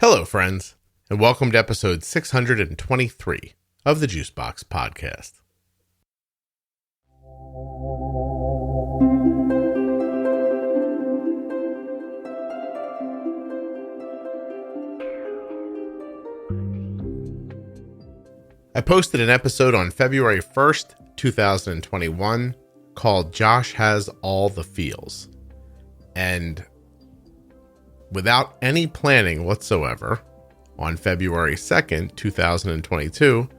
Hello, friends, and welcome to episode 623 of the Juicebox Podcast. I posted an episode on February 1st, 2021 called Josh Has All the Feels. And without any planning whatsoever, on February 2nd, 2022,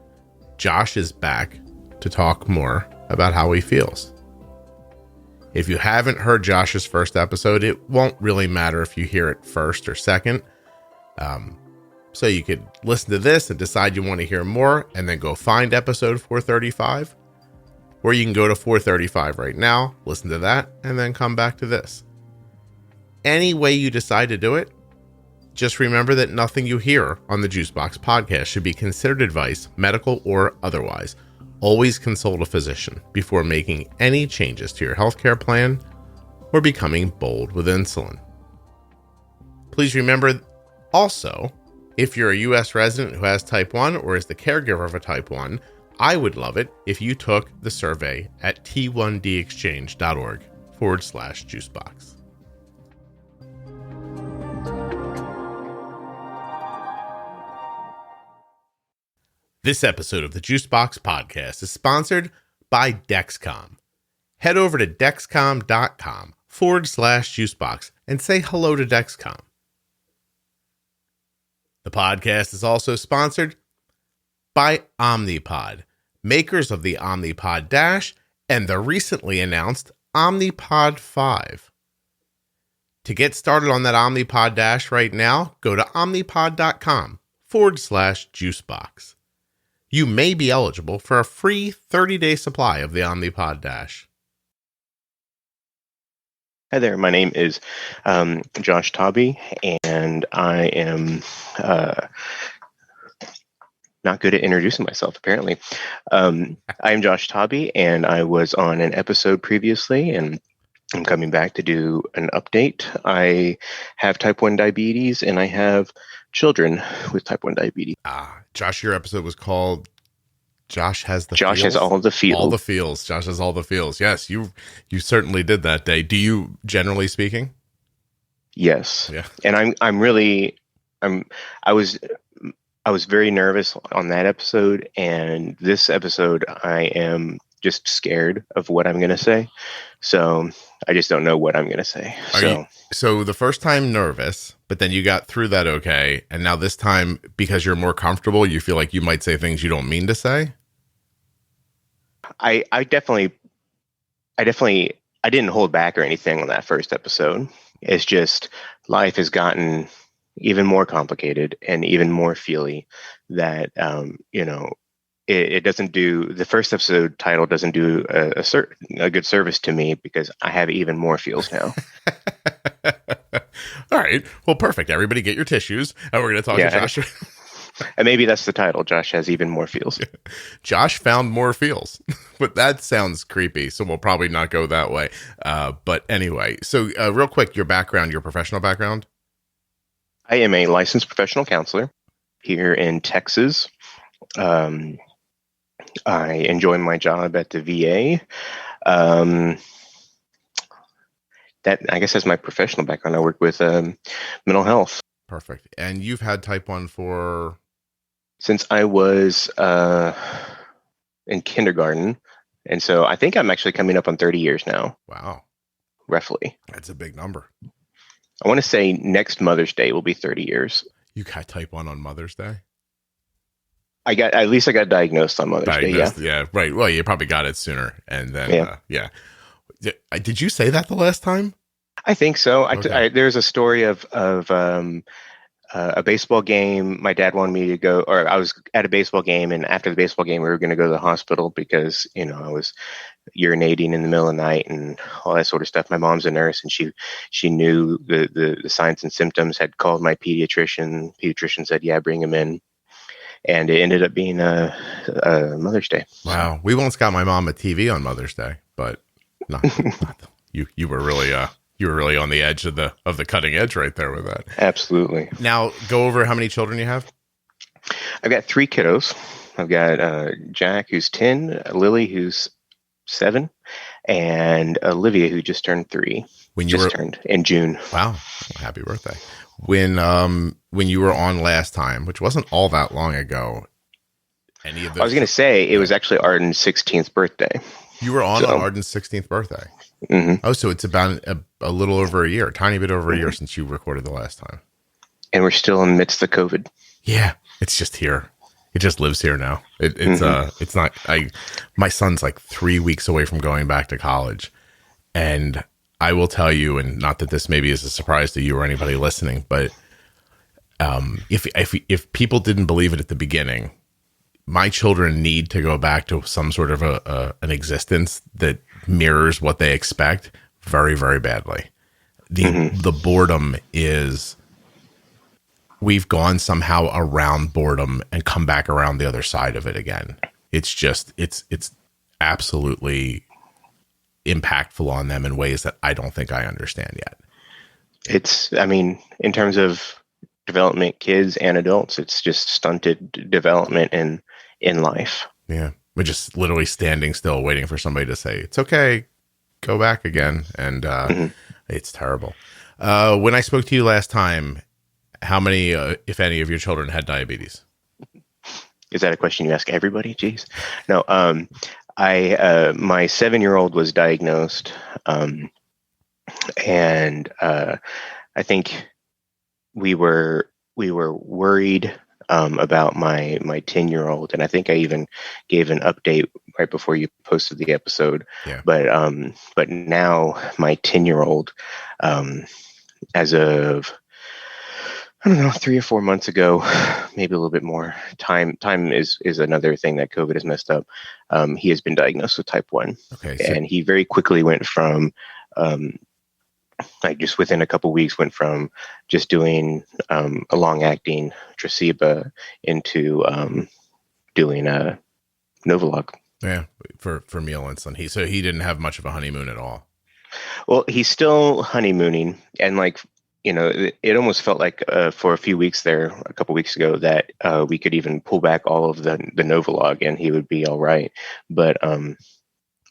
Josh is back to talk more about how he feels. If you haven't heard Josh's first episode, it won't really matter if you hear it first or second. So you could listen to this and decide you want to hear more and then go find episode 435. Or you can go to 435 right now, listen to that, and then come back to this. Any way you decide to do it, just remember that nothing you hear on the Juicebox Podcast should be considered advice, medical or otherwise. Always consult a physician before making any changes to your healthcare plan or becoming bold with insulin. Please remember also, if you're a U.S. resident who has type 1 or is the caregiver of a type 1, I would love it if you took the survey at t1dexchange.org/juicebox. This episode of the Juicebox Podcast is sponsored by Dexcom. Head over to dexcom.com/juicebox and say hello to Dexcom. The podcast is also sponsored by Omnipod, makers of the Omnipod DASH and the recently announced Omnipod 5. To get started on that Omnipod DASH right now, go to omnipod.com/juicebox. You may be eligible for a free 30-day supply of the Omnipod DASH. Hi there, my name is Josh Tobby, and I am not good at introducing myself, apparently. I am Josh Tobby, and I was on an episode previously, and I'm coming back to do an update. I have type 1 diabetes, and I have children with type 1 diabetes. Josh, your episode was called Josh Has the Josh Feels? Has All the Feels. All the feels. Josh Has All the Feels. Yes, you certainly did that day. Do you, generally speaking? Yes. Yeah. And I was very nervous on that episode, and this episode I am just scared of what I'm going to say. So I just don't know what I'm going to say. So the first time nervous, but then you got through that okay, and now this time because you're more comfortable, you feel like you might say things you don't mean to say? I definitely didn't hold back or anything on that first episode. It's just life has gotten even more complicated and even more feely that it doesn't do, the first episode title doesn't do a good service to me because I have even more feels now. All right. Well, perfect. Everybody get your tissues, and we're going to talk to Josh. And maybe that's the title. Josh has even more feels. Josh found more feels, but that sounds creepy. So we'll probably not go that way. But anyway, so real quick, your background, your professional background. I am a licensed professional counselor here in Texas. I enjoy my job at the VA. That, I guess, that's my professional background. I work with mental health. Perfect. And you've had type 1 for? Since I was in kindergarten. And so I think I'm actually coming up on 30 years now. Wow. Roughly. That's a big number. I want to say next Mother's Day will be 30 years. You got type 1 on Mother's Day? At least I got diagnosed on Mother's Day. Yeah. Right. Well, you probably got it sooner. And then, Did you say that the last time? I think so. Okay. There's a story of a baseball game. My dad wanted me to go, or I was at a baseball game, and after the baseball game, we were going to go to the hospital because, I was urinating in the middle of the night and all that sort of stuff. My mom's a nurse, and she knew the signs and symptoms, had called my pediatrician. Pediatrician said, yeah, bring him in. And it ended up being a Mother's Day. Wow. We once got my mom a TV on Mother's Day, but not you were really You were really on the edge of the cutting edge right there with that. Absolutely. Now, go over how many children you have. I've got 3 kiddos. I've got Jack, who's 10, Lily, who's 7, and Olivia, who just turned 3. Turned in June. Wow! Happy birthday! When you were on last time, which wasn't all that long ago, any of those? I was going to say it was actually Arden's 16th birthday. You were on Arden's 16th birthday. Mm-hmm. Oh, so it's about a little over a year, a tiny bit over a year since you recorded the last time. And we're still in the midst of COVID. Yeah, it's just here. It just lives here now. It's not. My son's like 3 weeks away from going back to college, and I will tell you, and not that this maybe is a surprise to you or anybody listening, but if people didn't believe it at the beginning, my children need to go back to some sort of an existence that mirrors what they expect very, very badly. The boredom is, we've gone somehow around boredom and come back around the other side of it again. It's just, it's absolutely impactful on them in ways that I don't think I understand yet. In terms of development, kids and adults, it's just stunted development in life. Yeah. We're just literally standing still waiting for somebody to say, it's okay, go back again. And it's terrible. When I spoke to you last time, how many, if any, of your children had diabetes? Is that a question you ask everybody? Jeez. No, my 7-year-old was diagnosed, and I think we were worried about my 10-year-old, and I think I even gave an update right before you posted the episode. Yeah. But now my 10-year-old, as of, I don't know, 3 or 4 months ago, maybe a little bit more. Time is another thing that COVID has messed up. He has been diagnosed with type 1. Okay. And he very quickly went from, just within a couple of weeks, went from just doing a long-acting Traceba into doing a Novolog. Yeah, for meal insulin. So he didn't have much of a honeymoon at all. Well, he's still honeymooning, and it almost felt like for a few weeks there, a couple weeks ago, that we could even pull back all of the Novolog and he would be all right. But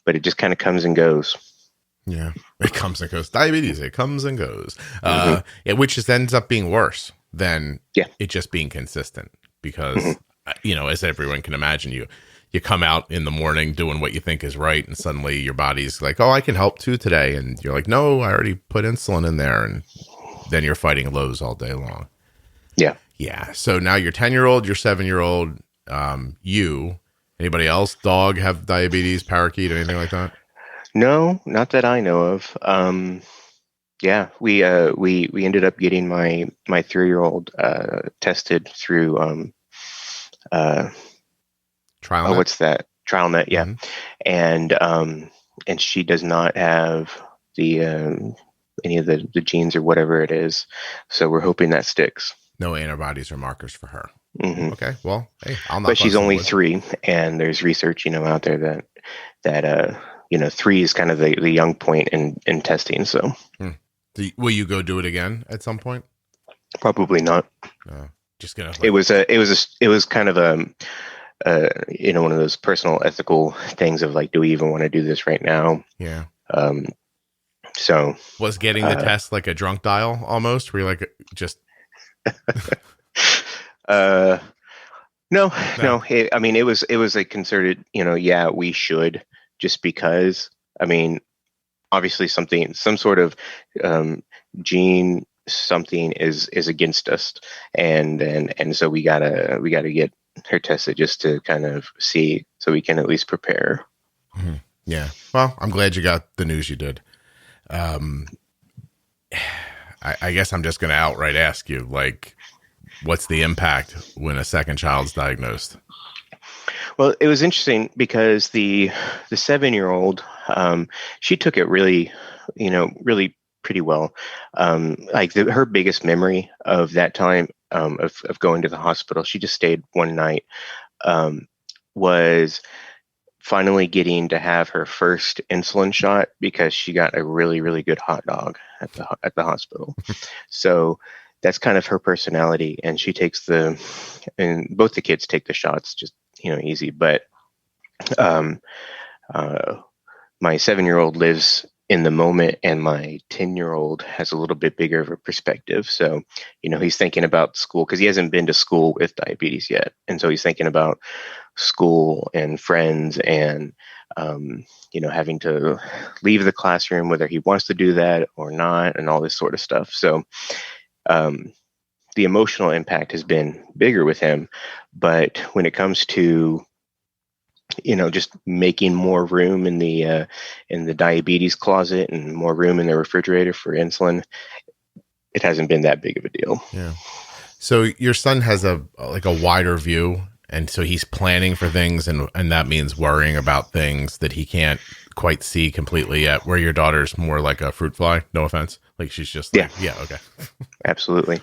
it just kind of comes and goes. Yeah, it comes and goes. Diabetes, it comes and goes. Which just ends up being worse than it just being consistent. Because, as everyone can imagine, you come out in the morning doing what you think is right, and suddenly your body's like, oh, I can help too today. And you're like, no, I already put insulin in there. And then you're fighting lows all day long. Yeah. Yeah. So now your 10-year-old, your 7-year-old, anybody else, dog, have diabetes, parakeet, anything like that? No, not that I know of. We ended up getting my 3-year-old tested through TrialNet. What's that? TrialNet, yeah. Mm-hmm. And she does not have the any of the genes or whatever it is. So we're hoping that sticks. No antibodies or markers for her. Mm-hmm. Okay. Well, hey, but she's only 3, and there's research, out there that 3 is kind of the young point in testing. So, will you go do it again at some point? Probably not. Just gonna. It was kind of one of those personal ethical things of like, do we even want to do this right now? Yeah. So was getting the test like a drunk dial almost? Were you like just? No. It was a concerted. We should, just because. Obviously some sort of gene something is against us, and so we gotta get her tested just to kind of see, so we can at least prepare. Mm-hmm. Yeah. Well, I'm glad you got the news you did. I guess I'm just going to outright ask you, like, what's the impact when a second child's diagnosed? Well, it was interesting because the 7-year-old, she took it really pretty well. Her biggest memory of that time, of going to the hospital, she just stayed one night, was finally getting to have her first insulin shot because she got a really, really good hot dog at the hospital. So that's kind of her personality, and she takes and both the kids take the shots just, easy. But my 7-year-old lives in the moment, and my 10-year-old has a little bit bigger of a perspective. So, he's thinking about school because he hasn't been to school with diabetes yet. And so he's thinking about school and friends and, having to leave the classroom, whether he wants to do that or not, and all this sort of stuff. So the emotional impact has been bigger with him. But when it comes to just making more room in the diabetes closet and more room in the refrigerator for insulin, it hasn't been that big of a deal. Yeah. So your son has a wider view, and so he's planning for things, and that means worrying about things that he can't quite see completely yet, where your daughter's more like a fruit fly, no offense. Like she's just like, yeah, okay. Absolutely.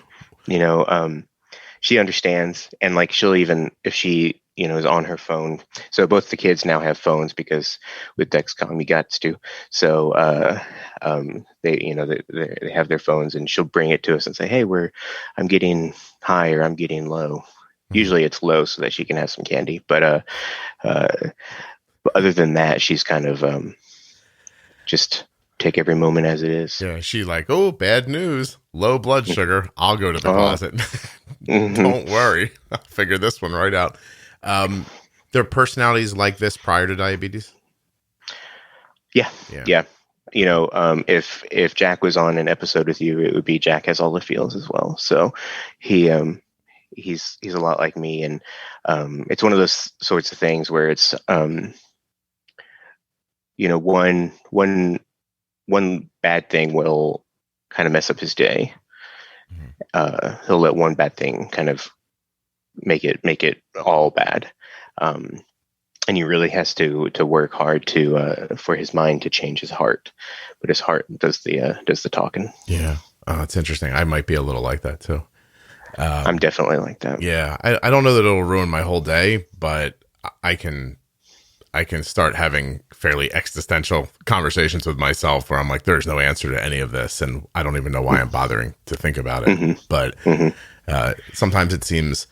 She understands, and like she'll even, if she is on her phone. So both the kids now have phones because with Dexcom you got to. So they have their phones, and she'll bring it to us and say, "Hey, I'm getting high or I'm getting low." Mm-hmm. Usually it's low so that she can have some candy. But other than that, she's kind of just take every moment as it is. Yeah, she's like, "Oh, bad news, low blood sugar. I'll go to the closet. Mm-hmm. Don't worry, I'll figure this one right out." Their personalities like this prior to diabetes? Yeah. If Jack was on an episode with you, it would be Jack has all the feels as well. So he's a lot like me, and it's one of those sorts of things where it's one bad thing will kind of mess up his day. Mm-hmm. He'll let one bad thing kind of make it all bad, and he really has to work hard for his mind to change his heart, but his heart does the talking. Yeah, it's interesting. I might be a little like that too. I'm definitely like that. Yeah, I don't know that it'll ruin my whole day, but I can start having fairly existential conversations with myself where I'm like, there's no answer to any of this, and I don't even know why I'm bothering to think about it. Mm-hmm. But sometimes it seems,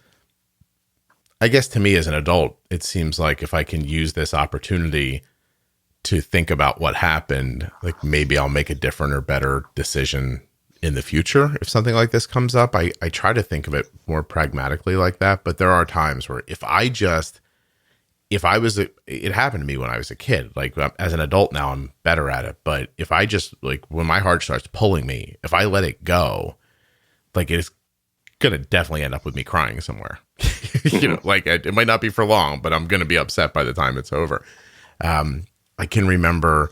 I guess to me as an adult, it seems like if I can use this opportunity to think about what happened, like maybe I'll make a different or better decision in the future. If something like this comes up, I try to think of it more pragmatically like that. But there are times where it happened to me when I was a kid, like as an adult now, I'm better at it. But if I just when my heart starts pulling me, if I let it go, like it's going to definitely end up with me crying somewhere. It might not be for long, but I'm going to be upset by the time it's over. I can remember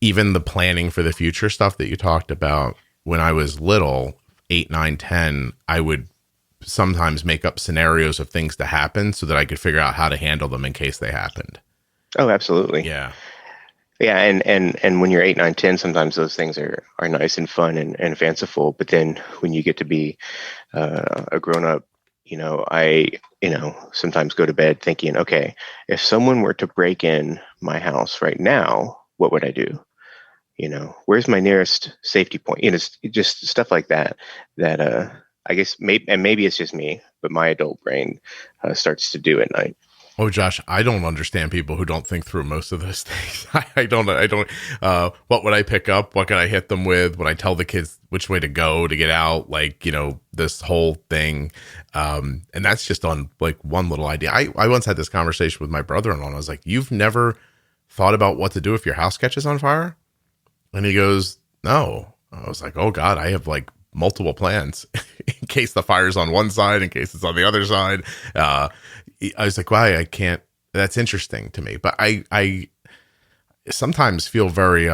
even the planning for the future stuff that you talked about when I was little, 8, 9, 10, I would sometimes make up scenarios of things to happen so that I could figure out how to handle them in case they happened. Oh, absolutely. Yeah. Yeah. And when you're 8, 9, 10, sometimes those things are nice and fun and fanciful. But then when you get to be a grown up, I sometimes go to bed thinking, okay, if someone were to break in my house right now, what would I do? Where's my nearest safety point? It's just stuff like that, I guess maybe it's just me, but my adult brain starts to do at night. Oh, Josh, I don't understand people who don't think through most of those things. I don't, what would I pick up? What can I hit them with? Would I tell the kids which way to go to get out? This whole thing. And that's just on one little idea. I once had this conversation with my brother-in-law, and I was like, you've never thought about what to do if your house catches on fire? And he goes, no. I was like, oh God, I have multiple plans in case the fire's on one side, in case it's on the other side. I was like, why? I can't, that's interesting to me. But I sometimes feel very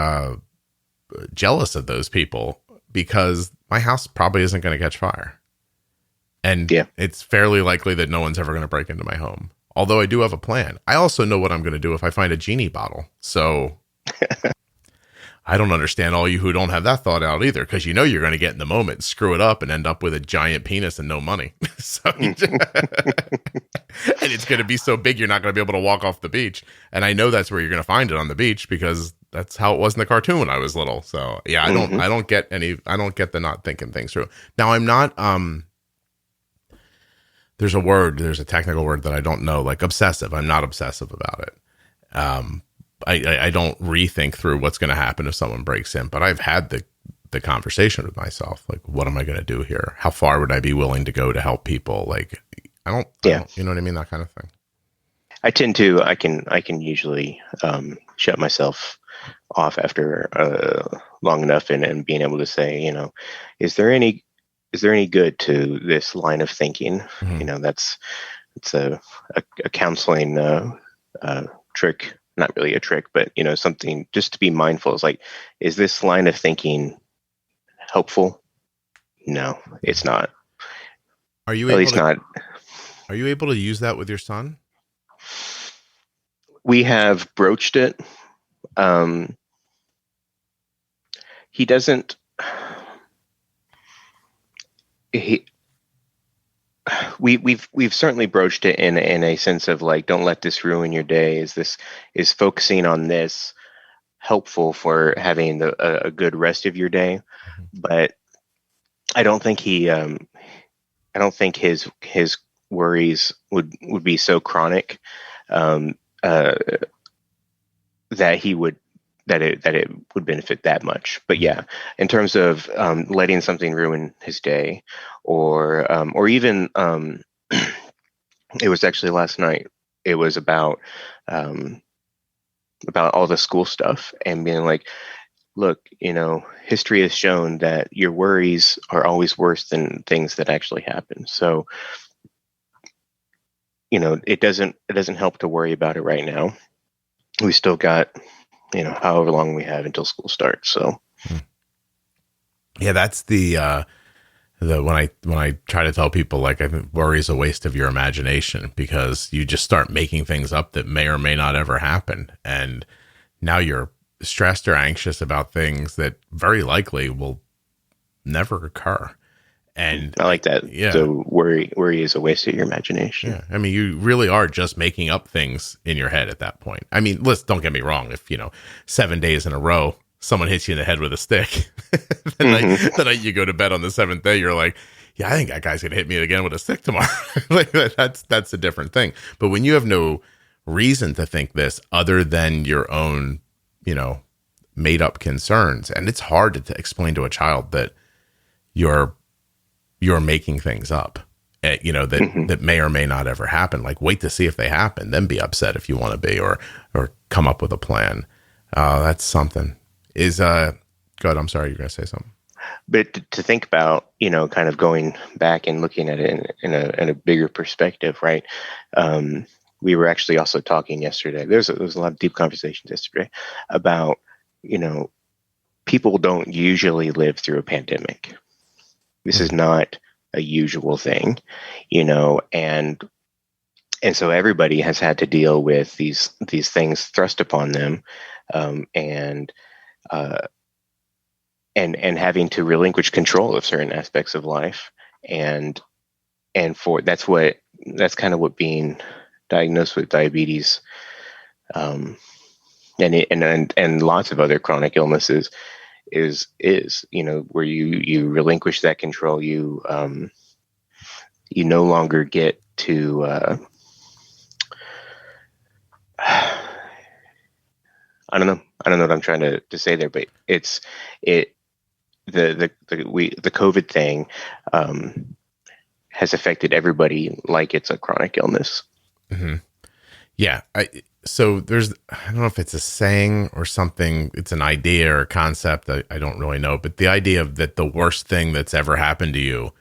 jealous of those people because my house probably isn't going to catch fire. And It's fairly likely that no one's ever going to break into my home. Although I do have a plan. I also know what I'm going to do if I find a genie bottle. So I don't understand all you who don't have that thought out either, because you're going to get in the moment, screw it up, and end up with a giant penis and no money. So, and it's going to be so big, you're not going to be able to walk off the beach. And I know that's where you're going to find it, on the beach, because that's how it was in the cartoon when I was little. So yeah, I don't get the not thinking things through. Now I'm not, there's a technical word that I don't know, like obsessive. I'm not obsessive about it. I don't rethink through what's going to happen if someone breaks in, but I've had the conversation with myself, like, what am I going to do here? How far would I be willing to go to help people? Like, I don't, you know what I mean? That kind of thing. I can usually shut myself off after long enough, and being able to say, you know, is there any good to this line of thinking? Mm-hmm. You know, it's a counseling trick, not really a trick, but, you know, something just to be mindful. Is like, is this line of thinking helpful? No, it's not. Are you able to use that with your son? We have broached it. He doesn't. We've certainly broached it in a sense of like, don't let this ruin your day. Is focusing on this helpful for having a good rest of your day? Mm-hmm. But I don't think his worries would be so chronic that it would benefit that much. But yeah, in terms of letting something ruin his day, or even it was actually last night. It was about all the school stuff, and being like, look, you know, history has shown that your worries are always worse than things that actually happen. So, you know, it doesn't help to worry about it right now. We still got, you know, however long we have until school starts. So, yeah, that's when I try to tell people, like, I think worry is a waste of your imagination, because you just start making things up that may or may not ever happen, and now you're stressed or anxious about things that very likely will never occur. And I like that. Yeah. So worry is a waste of your imagination. Yeah. I mean, you really are just making up things in your head at that point. I mean, don't get me wrong. If, you know, 7 days in a row, someone hits you in the head with a stick, the night you go to bed on the 7th day, you're like, yeah, I think that guy's going to hit me again with a stick tomorrow. Like that's a different thing. But when you have no reason to think this other than your own, you know, made up concerns, and it's hard to explain to a child that you're making things up, you know, that may or may not ever happen. Like, wait to see if they happen, then be upset if you want to be, or come up with a plan. That's something. Is go ahead. I'm sorry, you're going to say something. But to think about, you know, kind of going back and looking at it in a bigger perspective, right? We were actually also talking yesterday. There was a lot of deep conversations yesterday about, you know, people don't usually live through a pandemic. This is not a usual thing, you know, and so everybody has had to deal with these things thrust upon them, and having to relinquish control of certain aspects of life, and that's kind of what being diagnosed with diabetes, and lots of other chronic illnesses is, you know, where you relinquish that control. You no longer get to I don't know what I'm trying to say there, but the COVID thing has affected everybody like it's a chronic illness. Mm-hmm. Yeah. So I don't know if it's a saying or something, it's an idea or a concept, I don't really know, but the idea of that the worst thing that's ever happened to you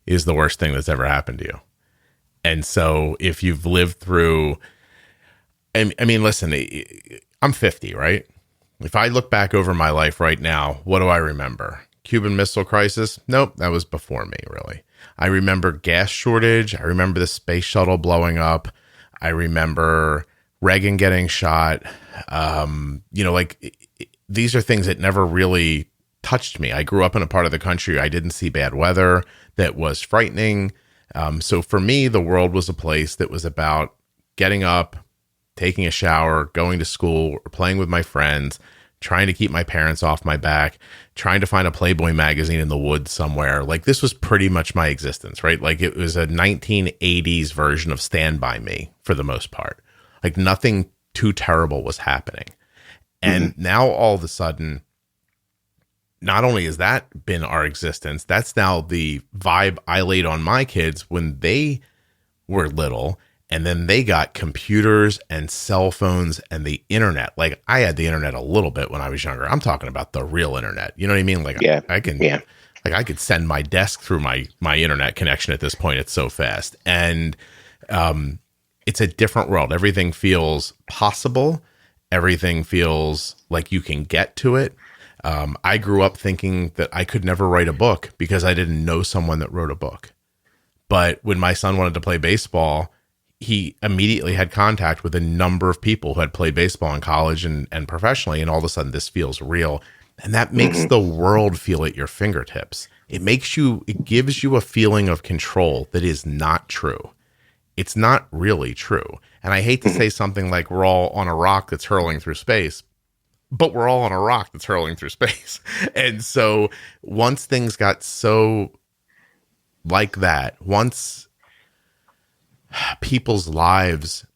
is the worst thing that's ever happened to you. And so if you've lived through, I mean, listen, I'm 50, right? If I look back over my life right now, what do I remember? Cuban Missile Crisis? Nope, that was before me, really. I remember gas shortage. I remember the space shuttle blowing up. I remember Reagan getting shot. You know, like these are things that never really touched me. I grew up in a part of the country I didn't see bad weather that was frightening. So for me, the world was a place that was about getting up, taking a shower, going to school, or playing with my friends, trying to keep my parents off my back, trying to find a Playboy magazine in the woods somewhere. Like, this was pretty much my existence, right? Like, it was a 1980s version of Stand By Me for the most part. Like, nothing too terrible was happening. And now all of a sudden, not only has that been our existence, that's now the vibe I laid on my kids when they were little. And then they got computers and cell phones and the internet. Like, I had the internet a little bit when I was younger. I'm talking about the real internet. You know what I mean? Like, I could send my desk through my internet connection at this point. It's so fast. And it's a different world. Everything feels possible. Everything feels like you can get to it. I grew up thinking that I could never write a book because I didn't know someone that wrote a book. But when my son wanted to play baseball, he immediately had contact with a number of people who had played baseball in college and professionally. And all of a sudden this feels real. And that makes the world feel at your fingertips. It gives you a feeling of control that is not true. It's not really true. And I hate to say something like we're all on a rock that's hurling through space, but we're all on a rock that's hurling through space. And so once things got so like that, once people's lives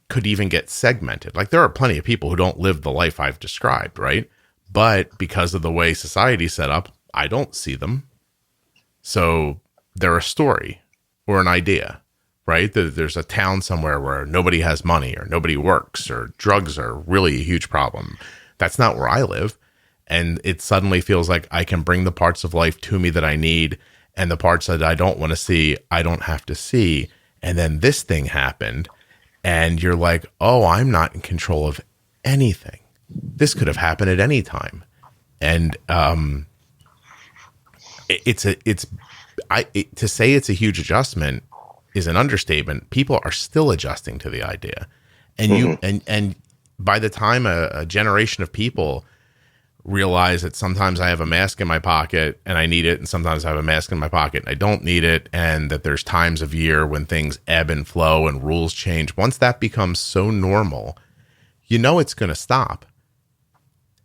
could even get segmented. Like, there are plenty of people who don't live the life I've described, right? But because of the way society's set up, I don't see them. So they're a story or an idea, right? There's a town somewhere where nobody has money or nobody works or drugs are really a huge problem. That's not where I live. And it suddenly feels like I can bring the parts of life to me that I need, and the parts that I don't want to see, I don't have to see. And then this thing happened, and you're like, oh, I'm not in control of anything. This could have happened at any time. And to say it's a huge adjustment is an understatement. People are still adjusting to the idea. And and by the time a generation of people realize that sometimes I have a mask in my pocket and I need it, and sometimes I have a mask in my pocket and I don't need it, and that there's times of year when things ebb and flow and rules change. Once that becomes so normal, you know it's going to stop.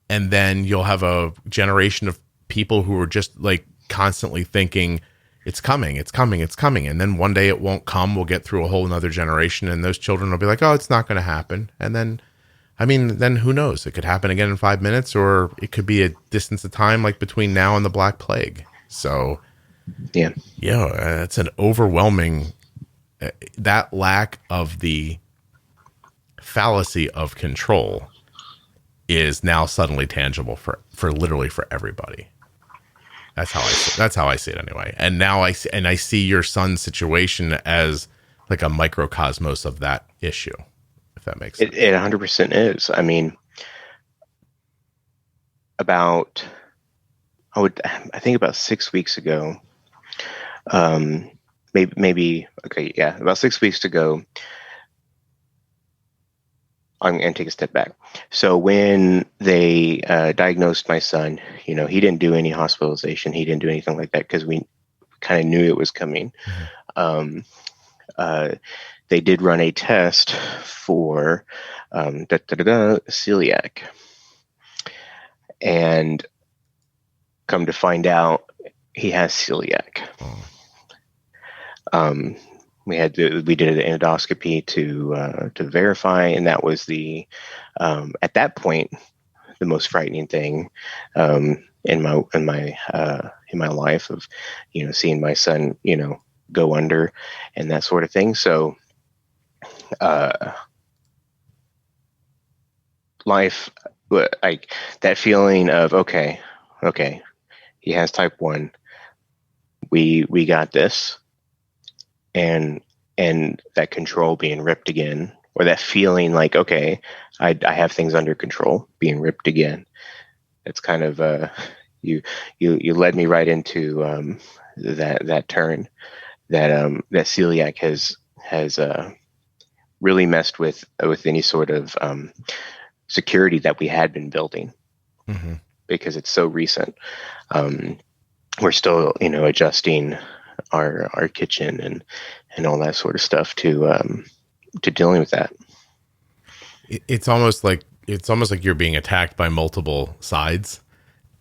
And then you'll have a generation of people who are just like constantly thinking, it's coming, it's coming, it's coming. And then one day it won't come. We'll get through a whole nother generation, and those children will be like, oh, it's not going to happen. And then, I mean, then who knows? It could happen again in 5 minutes, or it could be a distance of time like between now and the Black Plague. So, it's an overwhelming, that lack of the fallacy of control is now suddenly tangible for literally for everybody. That's how I see it anyway. And now I see your son's situation as like a microcosmos of that issue, if that makes sense. It 100% is. I mean, I think about 6 weeks ago, about 6 weeks ago, I'm going to take a step back. So when they diagnosed my son, he didn't do any hospitalization. He didn't do anything like that because we kind of knew it was coming. Mm-hmm. They did run a test for celiac. And come to find out, he has celiac. We did an endoscopy to verify, and that was at that point the most frightening thing in my life of seeing my son go under and that sort of thing. So life, like that feeling of okay, he has type 1. We got this. And that control being ripped again, or that feeling like, okay, I have things under control being ripped again. It's kind of you led me right into that turn that celiac has really messed with any sort of security that we had been building, because it's so recent. We're still adjusting our kitchen and all that sort of stuff to dealing with that. It's almost like you're being attacked by multiple sides,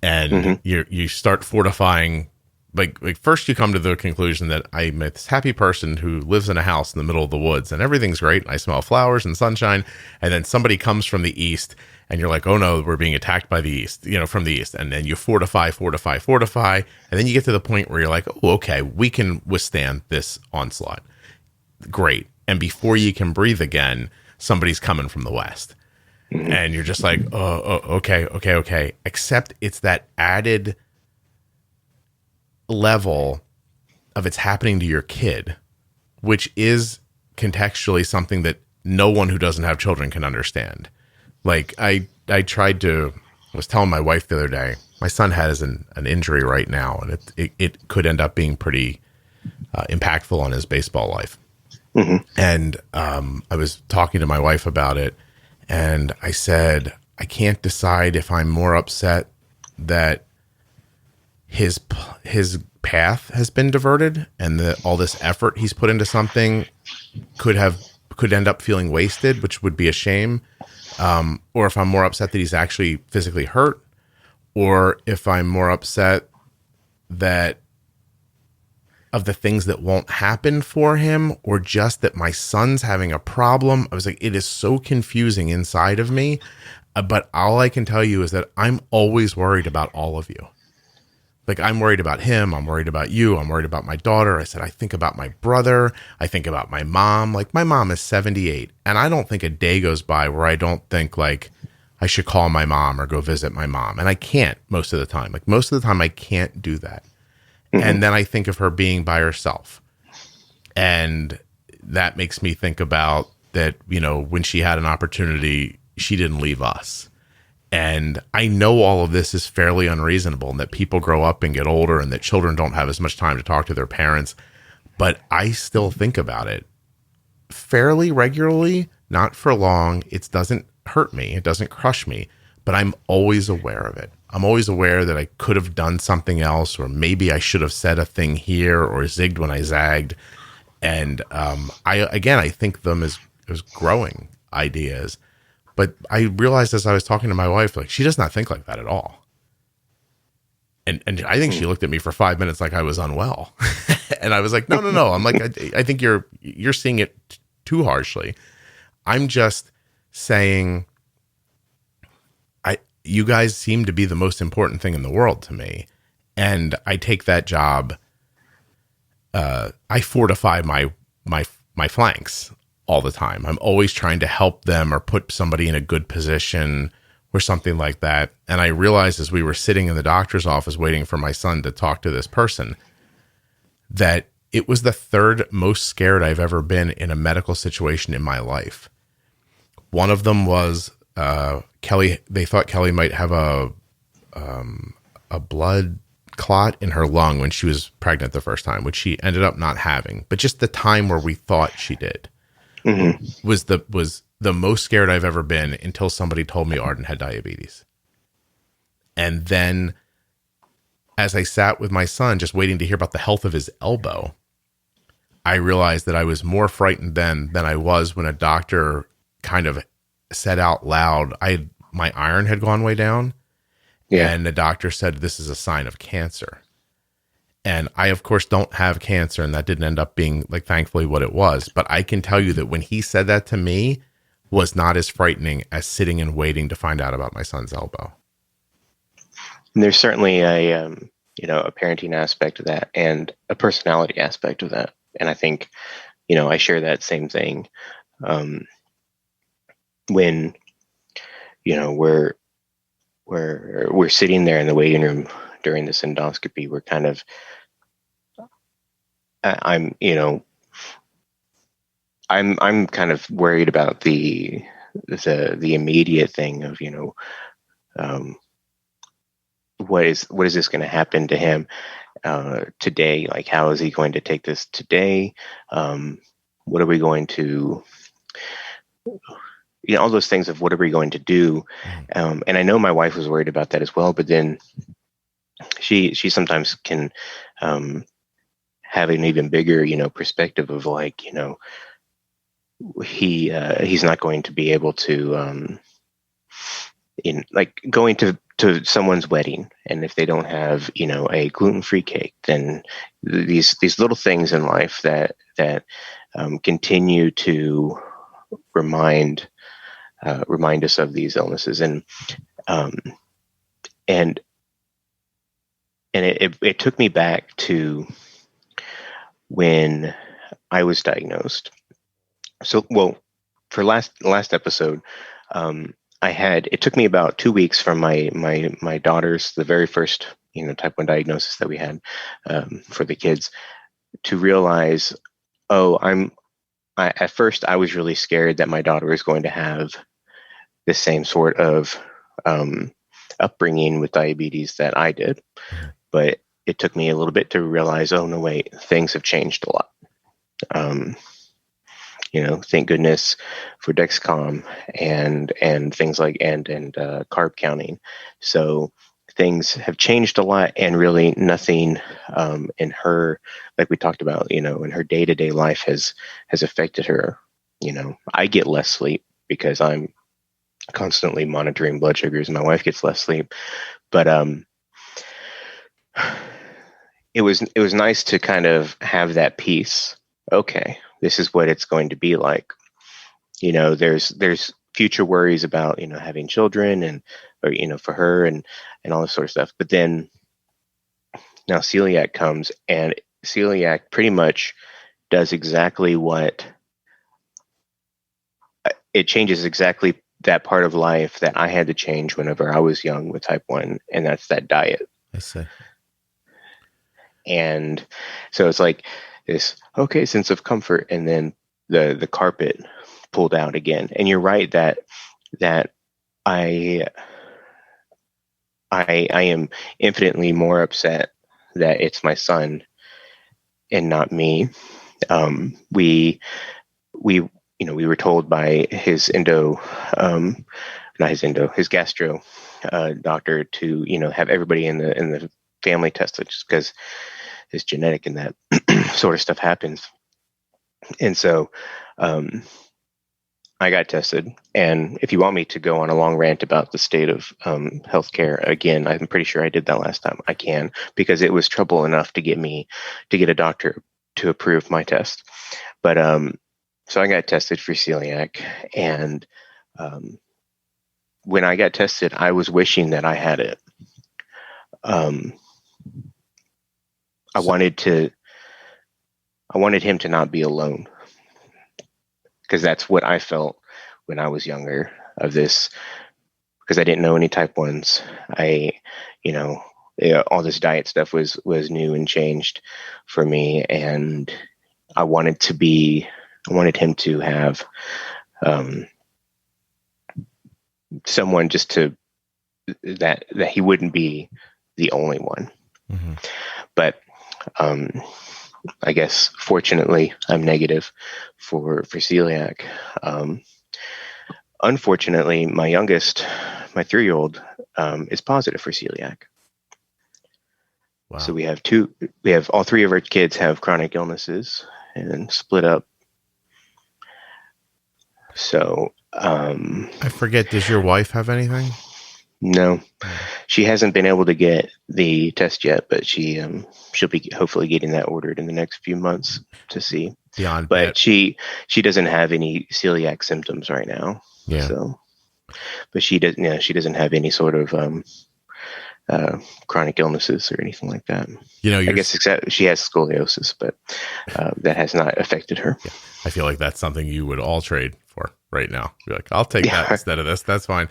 and you start fortifying. Like first you come to the conclusion that I'm this happy person who lives in a house in the middle of the woods and everything's great. And I smell flowers and sunshine. And then somebody comes from the east and you're like, oh no, we're being attacked by the east, from the east. And then you fortify. And then you get to the point where you're like, oh, okay, we can withstand this onslaught. Great. And before you can breathe again, somebody's coming from the west. And you're just like, okay. Except it's that added level of it's happening to your kid, which is contextually something that no one who doesn't have children can understand. Like I was telling my wife the other day, my son has an injury right now, and it could end up being pretty impactful on his baseball life. And I was talking to my wife about it, and I said, I can't decide if I'm more upset that his path has been diverted and that all this effort he's put into something could end up feeling wasted, which would be a shame. Or if I'm more upset that he's actually physically hurt, or if I'm more upset that of the things that won't happen for him, or just that my son's having a problem. I was like, it is so confusing inside of me. But all I can tell you is that I'm always worried about all of you. Like, I'm worried about him. I'm worried about you. I'm worried about my daughter. I said, I think about my brother. I think about my mom. Like, my mom is 78. And I don't think a day goes by where I don't think, like, I should call my mom or go visit my mom. And I can't most of the time. Like, most of the time, I can't do that. And then I think of her being by herself. And that makes me think about that, when she had an opportunity, she didn't leave us. And I know all of this is fairly unreasonable, and that people grow up and get older, and that children don't have as much time to talk to their parents. But I still think about it fairly regularly, not for long. It doesn't hurt me. It doesn't crush me, but I'm always aware of it. I'm always aware that I could have done something else, or maybe I should have said a thing here or zigged when I zagged. And I think them as growing ideas. But I realized as I was talking to my wife, like, she does not think like that at all. And I think she looked at me for 5 minutes like I was unwell. And I was like, no. I'm like, I think you're seeing it too harshly. I'm just saying, you guys seem to be the most important thing in the world to me. And I take that job. I fortify my flanks all the time. I'm always trying to help them or put somebody in a good position or something like that. And I realized as we were sitting in the doctor's office waiting for my son to talk to this person, that it was the third most scared I've ever been in a medical situation in my life. One of them was Kelly. They thought Kelly might have a blood clot in her lung when she was pregnant the first time, which she ended up not having. But just the time where we thought she did was the most scared I've ever been, until somebody told me Arden had diabetes. And then as I sat with my son, just waiting to hear about the health of his elbow, I realized that I was more frightened then than I was when a doctor kind of said out loud, my iron had gone way down. Yeah. And the doctor said, this is a sign of cancer. And I, of course, don't have cancer, and that didn't end up being, like, thankfully what it was. But I can tell you that when he said that to me, was not as frightening as sitting and waiting to find out about my son's elbow. And there's certainly a parenting aspect of that, and a personality aspect of that. And I think, I share that same thing. When, we're sitting there in the waiting room during this endoscopy, we're kind of, I'm kind of worried about the immediate thing of, what is this going to happen to him today? Like, how is he going to take this today? What are we going to, all those things of what are we going to do? And I know my wife was worried about that as well, but then she sometimes can have an even bigger, perspective of like, he's not going to be able to, in like going to someone's wedding, and if they don't have, a gluten-free cake, then these little things in life that continue to remind us of these illnesses, and it took me back to when I was diagnosed. So, well, for last episode, it took me about 2 weeks from my daughter's, the very first, type 1 diagnosis that we had, for the kids, to realize, at first I was really scared that my daughter was going to have the same sort of, upbringing with diabetes that I did. But it took me a little bit to realize, oh no, wait, things have changed a lot. Thank goodness for Dexcom and things like and carb counting. So things have changed a lot, and really nothing in her, like we talked about, in her day-to-day life has affected her. I get less sleep because I'm constantly monitoring blood sugars, and my wife gets less sleep. But it was nice to kind of have that peace. Okay, this is what it's going to be like. There's future worries about, having children or for her and all this sort of stuff. But then now celiac comes, and celiac pretty much does exactly what it changes, exactly that part of life that I had to change whenever I was young with type 1, and that's that diet. I see. And so it's like this, okay, sense of comfort, and then the carpet pulled out again. And you're right that I am infinitely more upset that it's my son and not me. We were told by his his gastro doctor to, have everybody in the family tested, just because it's genetic and that sort of stuff happens. And so I got tested, and if you want me to go on a long rant about the state of healthcare, again, I'm pretty sure I did that last time. I can, because it was trouble enough to get a doctor to approve my test. But so I got tested for celiac, and when I got tested, I was wishing that I had it. I wanted him to not be alone, because that's what I felt when I was younger of this, because I didn't know any type 1s. All this diet stuff was new and changed for me. And I wanted him to have, someone just that he wouldn't be the only one. Mm-hmm. But, I guess fortunately I'm negative for celiac. Unfortunately, my youngest, my 3-year-old, is positive for celiac. Wow. So we have all 3 of our kids have chronic illnesses and split up. So, I forget, does your wife have anything? No, she hasn't been able to get the test yet, but she'll be hopefully getting that ordered in the next few months to see. Beyond, but she doesn't have any celiac symptoms right now. Yeah. So, but she doesn't have any sort of chronic illnesses or anything like that. I guess except she has scoliosis, but that has not affected her. Yeah. I feel like that's something you would all trade for right now. You're like, I'll take that instead of this. That's fine.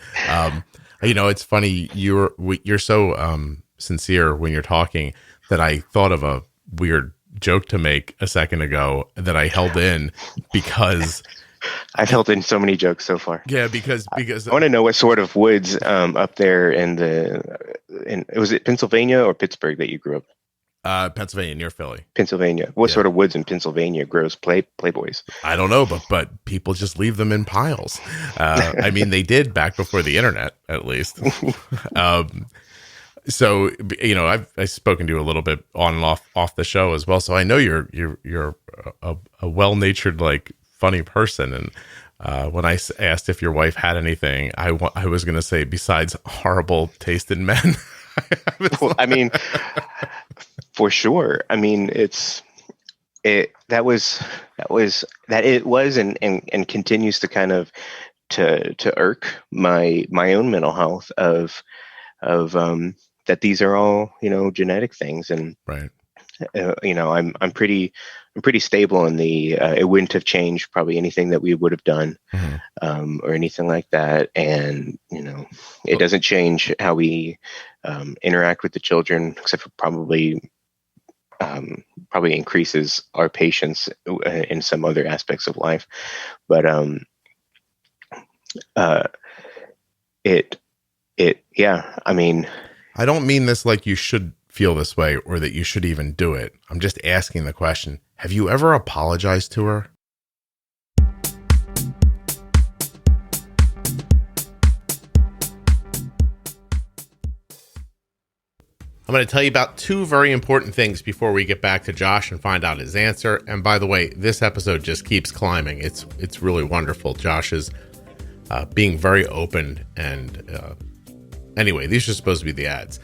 It's funny. You're so sincere when you're talking that I thought of a weird joke to make a second ago that I held in because I've held in so many jokes so far. Yeah, because I want to know what sort of woods up there was it Pennsylvania or Pittsburgh that you grew up? Pennsylvania, near Philly. Pennsylvania. What sort of woods in Pennsylvania grows playboys? I don't know, but people just leave them in piles. They did back before the internet, at least. So, I've spoken to you a little bit on and off the show as well. So I know you're a well-natured, like, funny person. And when I asked if your wife had anything, I was going to say besides horrible taste in men. Well, I mean, for sure. I mean, it was and continues to kind of to irk my own mental health of that these are all, genetic things. And right. I'm pretty stable in the it wouldn't have changed probably anything that we would have done, or anything like that. And it doesn't change how we interact with the children, except for probably increases our patience in some other aspects of life. But yeah, I mean, I don't mean this like you should feel this way or that you should even do it. I'm just asking the question. Have you ever apologized to her? I'm going to tell you about two very important things before we get back to Josh and find out his answer. And by the way, this episode just keeps climbing. It's really wonderful. Josh is being very open. And anyway, these are supposed to be the ads.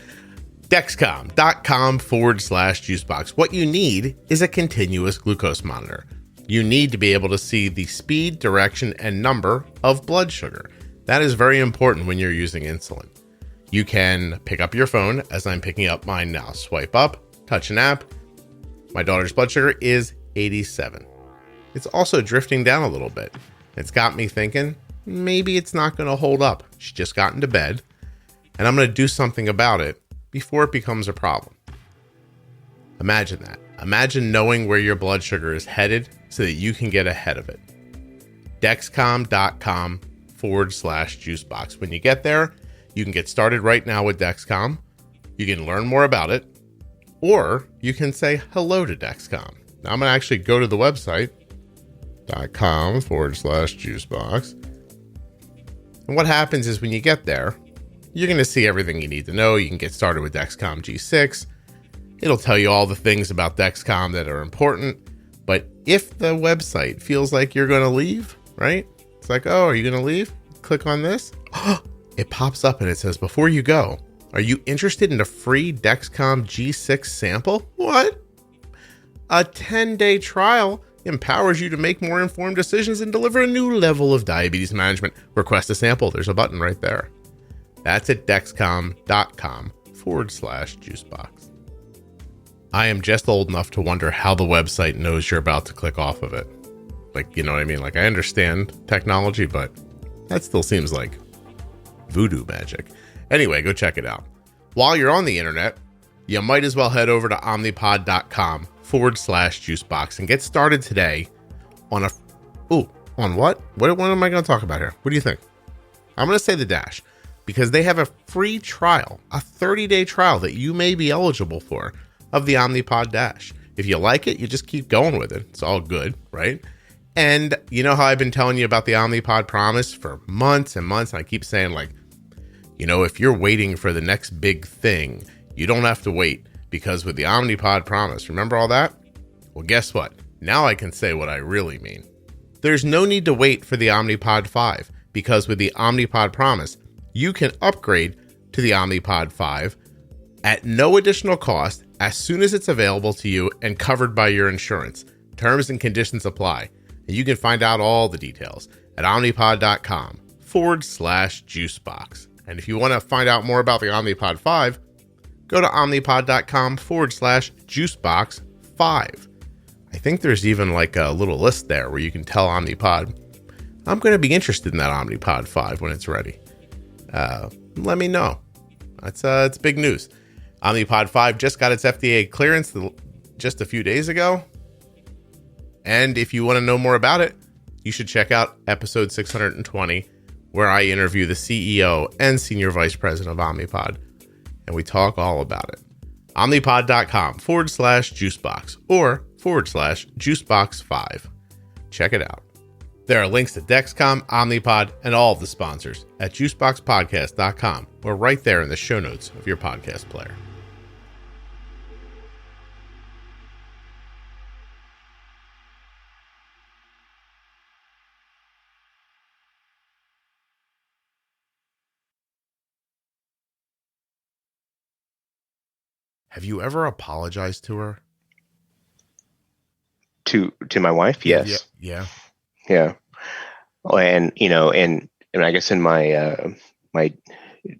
Dexcom.com/Juicebox. What you need is a continuous glucose monitor. You need to be able to see the speed, direction, and number of blood sugar. That is very important when you're using insulin. You can pick up your phone, as I'm picking up mine now. Swipe up, touch an app. My daughter's blood sugar is 87. It's also drifting down a little bit. It's got me thinking, maybe it's not going to hold up. She just got into bed, and I'm going to do something about it before it becomes a problem. Imagine that. Imagine knowing where your blood sugar is headed so that you can get ahead of it. Dexcom.com/Juicebox. When you get there, you can get started right now with Dexcom. You can learn more about it, or you can say hello to Dexcom. Now I'm going to actually go to the website, .com/Juicebox. And what happens is when you get there, you're going to see everything you need to know. You can get started with Dexcom G6. It'll tell you all the things about Dexcom that are important. But if the website feels like you're going to leave, right? It's like, oh, are you going to leave? Click on this. It pops up and it says, before you go, are you interested in a free Dexcom G6 sample? What? A 10-day trial empowers you to make more informed decisions and deliver a new level of diabetes management. Request a sample. There's a button right there. That's at Dexcom.com/Juicebox. I am just old enough to wonder how the website knows you're about to click off of it. Like, you know what I mean? Like, I understand technology, but that still seems like voodoo magic. Anyway, go check it out. While you're on the internet, you might as well head over to Omnipod.com/Juicebox and get started today on on what? What am I going to talk about here? What do you think? I'm going to say the Dash, because they have a free trial, a 30-day trial that you may be eligible for of the Omnipod DASH. If you like it, you just keep going with it. It's all good, right? And you know how I've been telling you about the Omnipod Promise for months and months, and I keep saying, like, if you're waiting for the next big thing, you don't have to wait, because with the Omnipod Promise, remember all that? Well, guess what? Now I can say what I really mean. There's no need to wait for the Omnipod 5, because with the Omnipod Promise, you can upgrade to the Omnipod 5 at no additional cost as soon as it's available to you and covered by your insurance. Terms and conditions apply. And you can find out all the details at Omnipod.com/Juicebox. And if you want to find out more about the Omnipod 5, go to Omnipod.com/Juicebox5. I think there's even like a little list there where you can tell Omnipod, I'm going to be interested in that Omnipod 5 when it's ready. Let me know. It's big news. Omnipod 5 just got its FDA clearance just a few days ago. And if you want to know more about it, you should check out episode 620, where I interview the CEO and Senior Vice President of Omnipod, and we talk all about it. Omnipod.com/Juicebox or /Juicebox5. Check it out. There are links to Dexcom, Omnipod, and all of the sponsors at juiceboxpodcast.com or right there in the show notes of your podcast player. Have you ever apologized to her? To my wife? Yes. Yeah. Oh, and I guess in my my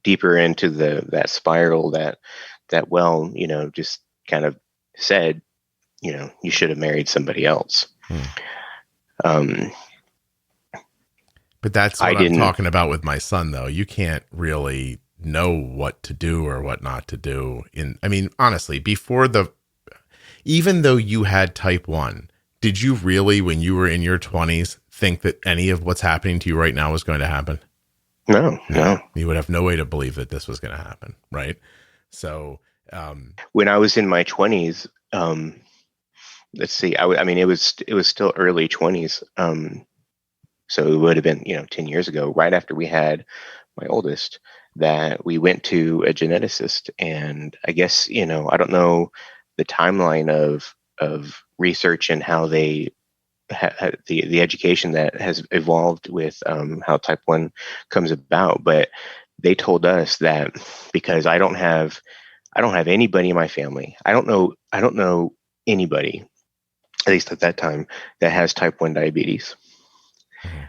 deeper into that spiral that just kind of said, you should have married somebody else. But that's what I'm talking about with my son, though. You can't really know what to do or what not to do. Honestly, even though you had type 1, did you really, when you were in your 20s, think that any of what's happening to you right now was going to happen? No. You would have no way to believe that this was going to happen, right? So, when I was in my 20s, let's see, it was still early 20s. So it would have been, 10 years ago, right after we had my oldest, that we went to a geneticist. And I guess, I don't know the timeline of research and how they the education that has evolved with how type 1 comes about. But they told us that because I don't have anybody in my family. I don't know anybody, at least at that time, that has type 1 diabetes. Mm-hmm.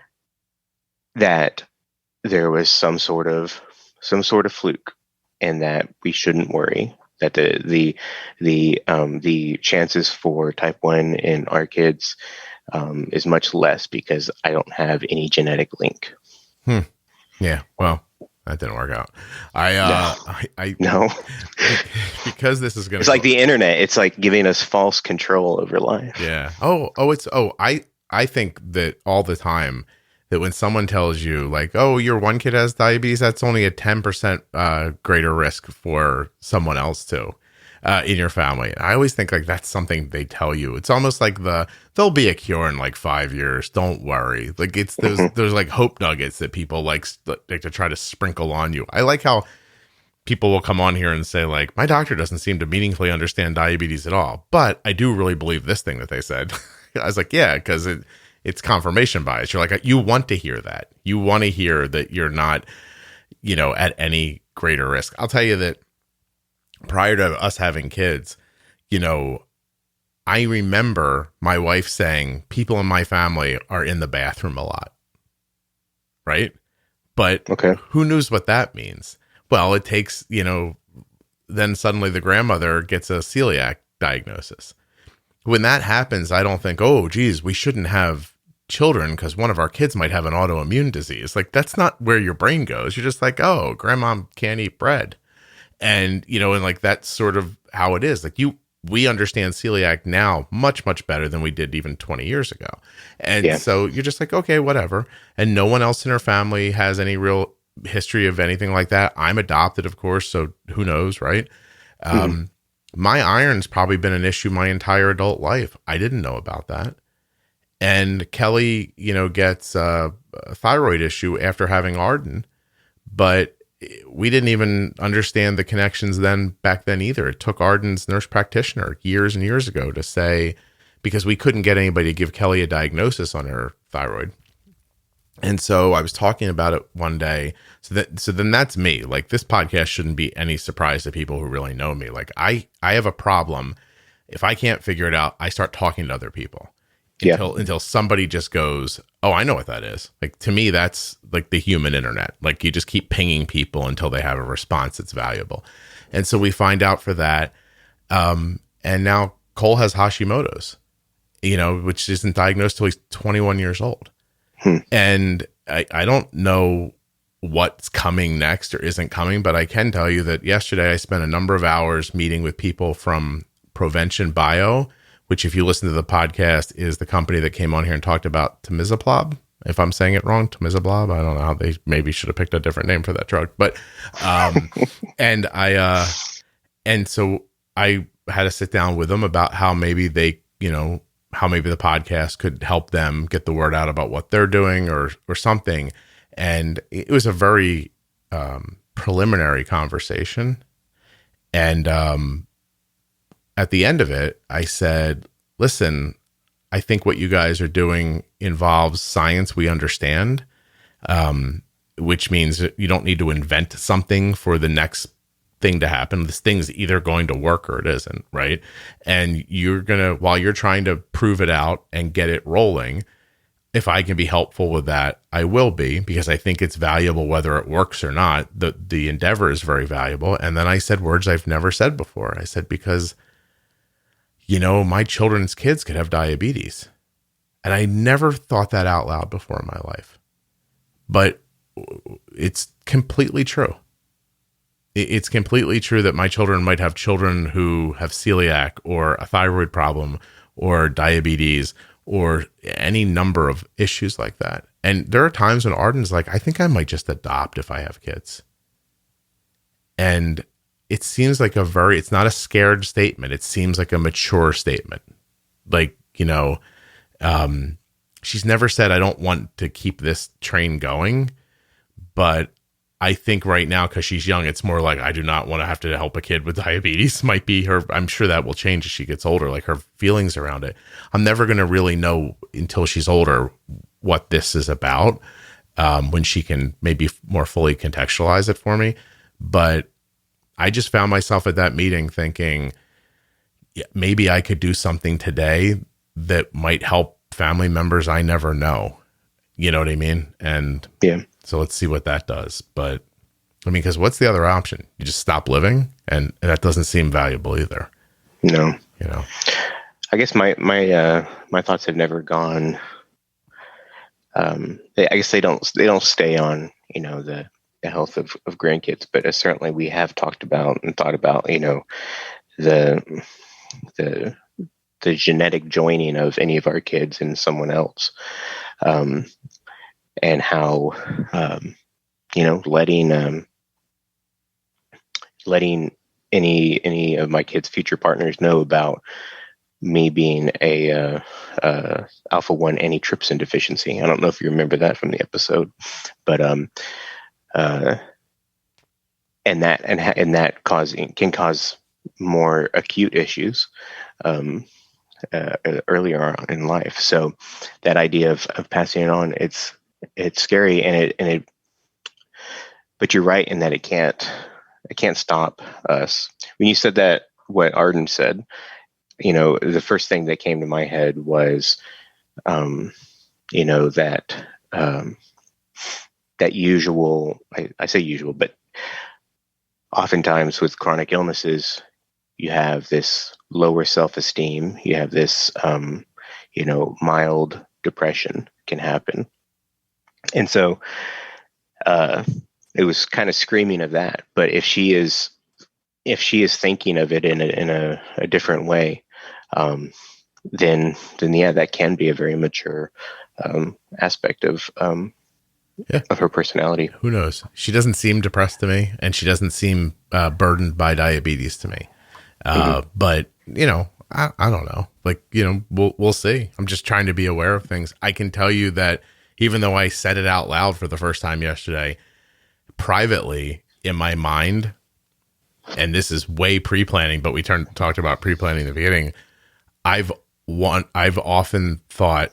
That there was some sort of fluke, and that we shouldn't worry. That the chances for type 1 in our kids is much less because I don't have any genetic link. Yeah. Well, that didn't work out. No. Because this is going to. It's like the internet. It's like giving us false control over life. Yeah. I think that all the time, that when someone tells you like, oh, your one kid has diabetes, that's only a 10% greater risk for someone else too in your family. I always think like that's something they tell you. It's almost like there'll be a cure in like 5 years. Don't worry. Like it's there's like hope nuggets that people like to try to sprinkle on you. I like how people will come on here and say like, my doctor doesn't seem to meaningfully understand diabetes at all, but I do really believe this thing that they said. I was like, yeah, because it's confirmation bias. You're like, you want to hear that. You want to hear that you're not, at any greater risk. I'll tell you that prior to us having kids, I remember my wife saying people in my family are in the bathroom a lot. Right. But okay. Who knows what that means? Well, it takes, then suddenly the grandmother gets a celiac diagnosis. When that happens, I don't think, oh, geez, we shouldn't have children because one of our kids might have an autoimmune disease. Like, that's not where your brain goes. You're just like, oh, grandma can't eat bread. And, and like, that's sort of how it is. Like we understand celiac now much, much better than we did even 20 years ago. And so you're just like, okay, whatever. And no one else in her family has any real history of anything like that. I'm adopted, of course. So who knows, right? My iron's probably been an issue my entire adult life. I didn't know about that. And Kelly, gets a thyroid issue after having Arden, but we didn't even understand the connections back then either. It took Arden's nurse practitioner years and years ago to say, because we couldn't get anybody to give Kelly a diagnosis on her thyroid. And so I was talking about it one day. So then that's me. Like, this podcast shouldn't be any surprise to people who really know me. Like, I have a problem. If I can't figure it out, I start talking to other people until somebody just goes, oh, I know what that is. Like, to me, that's like the human internet. Like, you just keep pinging people until they have a response that's valuable. And so we find out for that. And now Cole has Hashimoto's, which isn't diagnosed till he's 21 years old. And I don't know what's coming next or isn't coming, but I can tell you that yesterday I spent a number of hours meeting with people from Provention Bio, which, if you listen to the podcast, is the company that came on here and talked about temizolol. If I'm saying it wrong, temizolol. I don't know how they maybe should have picked a different name for that drug, but and so I had to sit down with them about how maybe they, how maybe the podcast could help them get the word out about what they're doing or something. And it was a very preliminary conversation. And at the end of it, I said, listen, I think what you guys are doing involves science we understand, which means that you don't need to invent something for the next thing to happen. This thing's either going to work or it isn't, right? And you're going to, while you're trying to prove it out and get it rolling, if I can be helpful with that, I will be, because I think it's valuable whether it works or not. The endeavor is very valuable. And then I said words I've never said before. I said, because, you know, my children's kids could have diabetes. And I never thought that out loud before in my life. But it's completely true. It's completely true that my children might have children who have celiac or a thyroid problem or diabetes or any number of issues like that. And there are times when Arden's like, I think I might just adopt if I have kids. And it seems like it's not a scared statement. It seems like a mature statement. Like, you know, she's never said, I don't want to keep this train going, but I think right now, because she's young, it's more like, I do not want to have to help a kid with diabetes might be her. I'm sure that will change as she gets older, like her feelings around it. I'm never going to really know until she's older what this is about, when she can maybe more fully contextualize it for me. But I just found myself at that meeting thinking, yeah, maybe I could do something today that might help family members I never know. You know what I mean? And yeah. So let's see what that does. But I mean, because what's the other option? You just stop living, and that doesn't seem valuable either. No. You know, I guess my thoughts have never gone. I guess they don't stay on, you know, the health of grandkids, but certainly we have talked about and thought about, you know, the genetic joining of any of our kids in someone else. And how, you know, letting any of my kids' future partners know about me being a alpha-1 antitrypsin deficiency. I don't know if you remember that from the episode, but and that can cause more acute issues earlier on in life. So that idea of passing it on, it's scary, but you're right in that it can't stop us. When you said that, what Arden said, you know, the first thing that came to my head was, you know, that usual, I say usual, but oftentimes with chronic illnesses, you have this lower self-esteem, you have this, you know, mild depression can happen. And so it was kind of screaming of that. But if she is thinking of it in a different way, then yeah, that can be a very mature aspect of her personality. Who knows? She doesn't seem depressed to me, and she doesn't seem burdened by diabetes to me. But you know, I don't know. Like, you know, we'll see. I'm just trying to be aware of things. I can tell you that even though I said it out loud for the first time yesterday, privately in my mind, and this is way pre-planning, but we talked about pre-planning in the beginning. I've often thought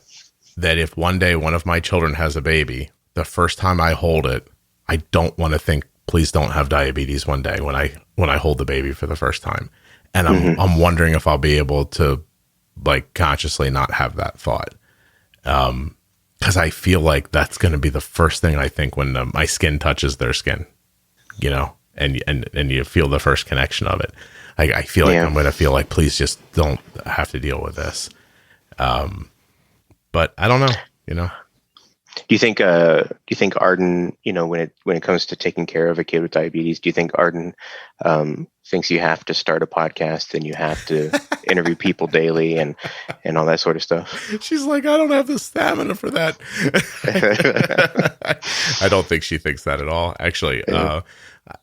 that if one day one of my children has a baby, the first time I hold it, I don't want to think, please don't have diabetes one day when I hold the baby for the first time. And I'm wondering if I'll be able to, like, consciously not have that thought. Because I feel like that's going to be the first thing I think when my skin touches their skin, you know, and you feel the first connection of it. I feel like I'm going to feel like, please just don't have to deal with this. But I don't know, you know. Do you think Arden, you know, when it comes to taking care of a kid with diabetes, do you think Arden thinks you have to start a podcast and you have to interview people daily and all that sort of stuff? She's like, I don't have the stamina for that. I don't think she thinks that at all. Actually,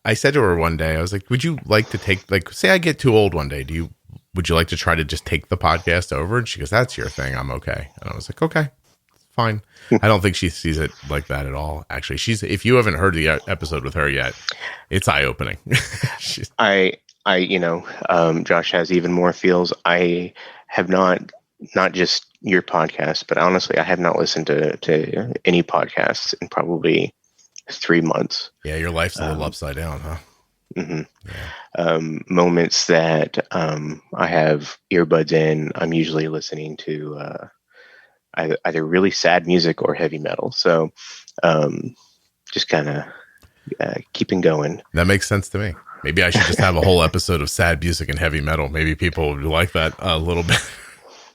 I said to her one day, I was like, would you like to take, like, say I get too old one day, do you would you like to try to just take the podcast over? And she goes, that's your thing. I'm okay. And I was like, okay, fine. I don't think she sees it like that at all. Actually, if you haven't heard the episode with her yet, it's eye opening. Josh has even more feels. I have not just your podcast, but honestly, I have not listened to any podcasts in probably 3 months. Yeah, your life's a little upside down, huh? Mm-hmm. Yeah. Moments that I have earbuds in, I'm usually listening to either really sad music or heavy metal. So just kind of keeping going. That makes sense to me. Maybe I should just have a whole episode of sad music and heavy metal. Maybe people would like that a little bit.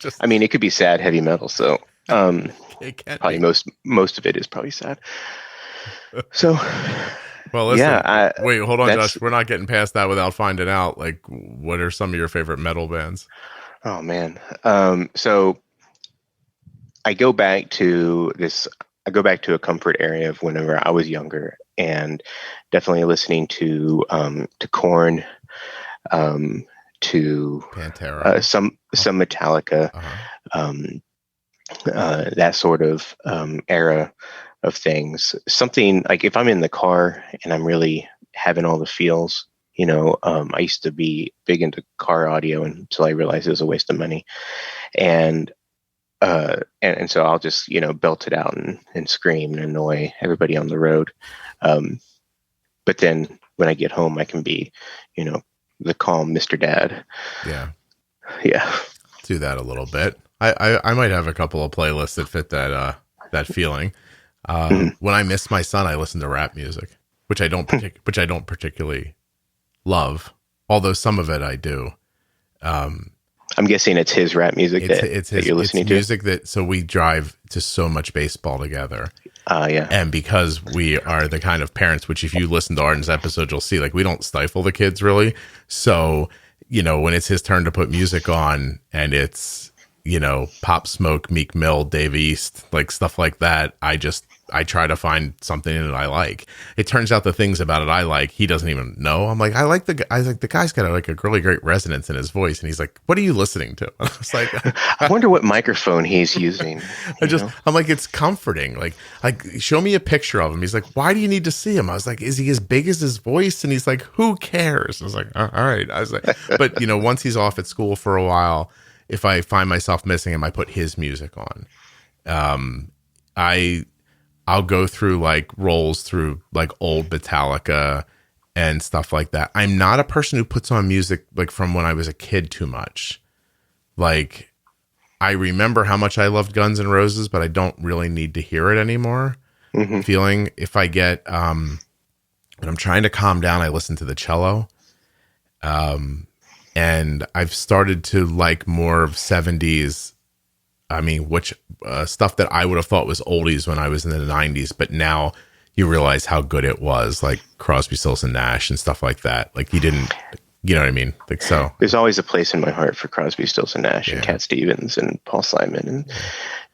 It could be sad heavy metal. So it can probably most of it is probably sad. So, well, listen, wait, hold on, Josh. We're not getting past that without finding out, like, what are some of your favorite metal bands? Oh man. So I go back to a comfort area of whenever I was younger, and definitely listening to Korn, to Pantera, some Metallica, that sort of era of things. Something like if I'm in the car and I'm really having all the feels, I used to be big into car audio until I realized it was a waste of money, and so I'll just belt it out and scream and annoy everybody on the road. But then when I get home, I can be the calm Mr. Dad. Yeah, do that a little bit. I might have a couple of playlists that fit that feeling. When I miss my son, I listen to rap music, which I don't particularly love, although some of it I do. I'm guessing it's his rap music that you're listening to. Music so we drive to so much baseball together. Yeah. And because we are the kind of parents, which if you listen to Arden's episode, you'll see, like, we don't stifle the kids really. So, when it's his turn to put music on and it's, Pop Smoke, Meek Mill, Dave East, like stuff like that, I try to find something in it I like. It turns out the things about it I like, he doesn't even know. I'm like, the guy's got a really great resonance in his voice. And he's like, what are you listening to? I was like, I wonder what microphone he's using. I'm like, it's comforting. Like show me a picture of him. He's like, why do you need to see him? I was like, is he as big as his voice? And he's like, who cares? I was like, all right. I was like, but once he's off at school for a while, if I find myself missing him, I put his music on. I'll go through rolls through old Metallica and stuff like that. I'm not a person who puts on music from when I was a kid too much. I remember how much I loved Guns N' Roses, but I don't really need to hear it anymore. Mm-hmm. Feeling if I get when I'm trying to calm down, I listen to the cello. And I've started to like more of 70s. Which stuff that I would have thought was oldies when I was in the 90s, but now you realize how good it was, like Crosby, Stills and Nash and stuff like that. Like you didn't, you know what I mean? Like, so there's always a place in my heart for Crosby, Stills and Nash and Cat Stevens and Paul Simon and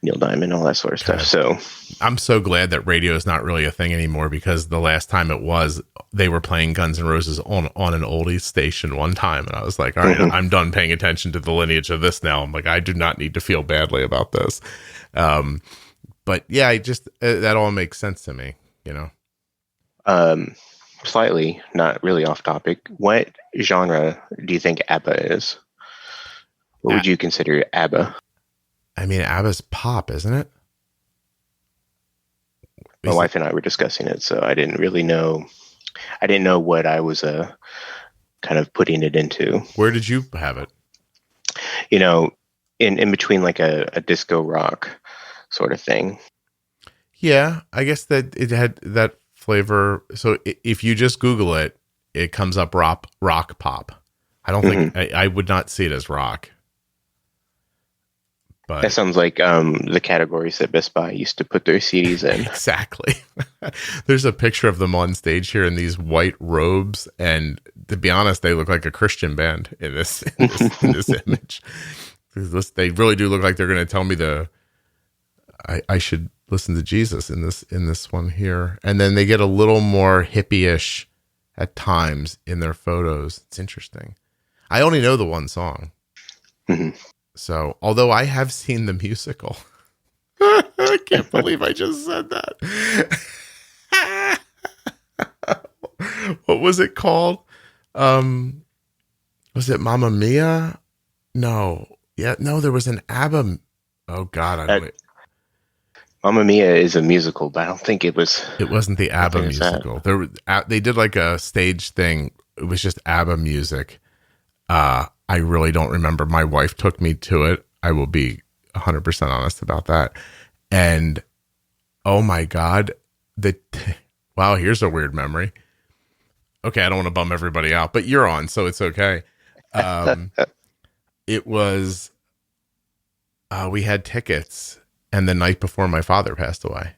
Neil Diamond, all that sort of stuff. So I'm so glad that radio is not really a thing anymore, because the last time it was, they were playing Guns N' Roses on an oldies station one time. And I was like, all right, I'm done paying attention to the lineage of this now. I'm like, I do not need to feel badly about this. But yeah, I just, that all makes sense to me, Slightly, not really off topic. What genre do you think ABBA is? What would you consider ABBA? ABBA's pop, isn't it? My wife and I were discussing it, so I didn't really know. I didn't know what I was kind of putting it into. Where did you have it? In between like a disco rock sort of thing. Yeah, I guess that it had that flavor. So if you just Google it, it comes up rock pop. I don't think I would not see it as rock. But that sounds like the categories that Best Buy used to put their CDs in. Exactly. There's a picture of them on stage here in these white robes, and to be honest, they look like a Christian band in this image. They really do look like they're going to tell me I should listen to Jesus in this one here. And then they get a little more hippie-ish at times in their photos. It's interesting. I only know the one song. Mhm. So, although I have seen the musical, I can't believe I just said that. What was it called? Was it Mamma Mia? No. Yeah, no, there was an ABBA. Oh God, I don't. Mamma Mia is a musical, but I don't think it was. It wasn't the I ABBA think it's that. musical. They did like a stage thing. It was just ABBA music. I really don't remember. My wife took me to it. I will be 100% honest about that. And oh my God, wow, here's a weird memory. Okay, I don't want to bum everybody out, but you're on, so it's okay. It was, we had tickets, and the night before my father passed away,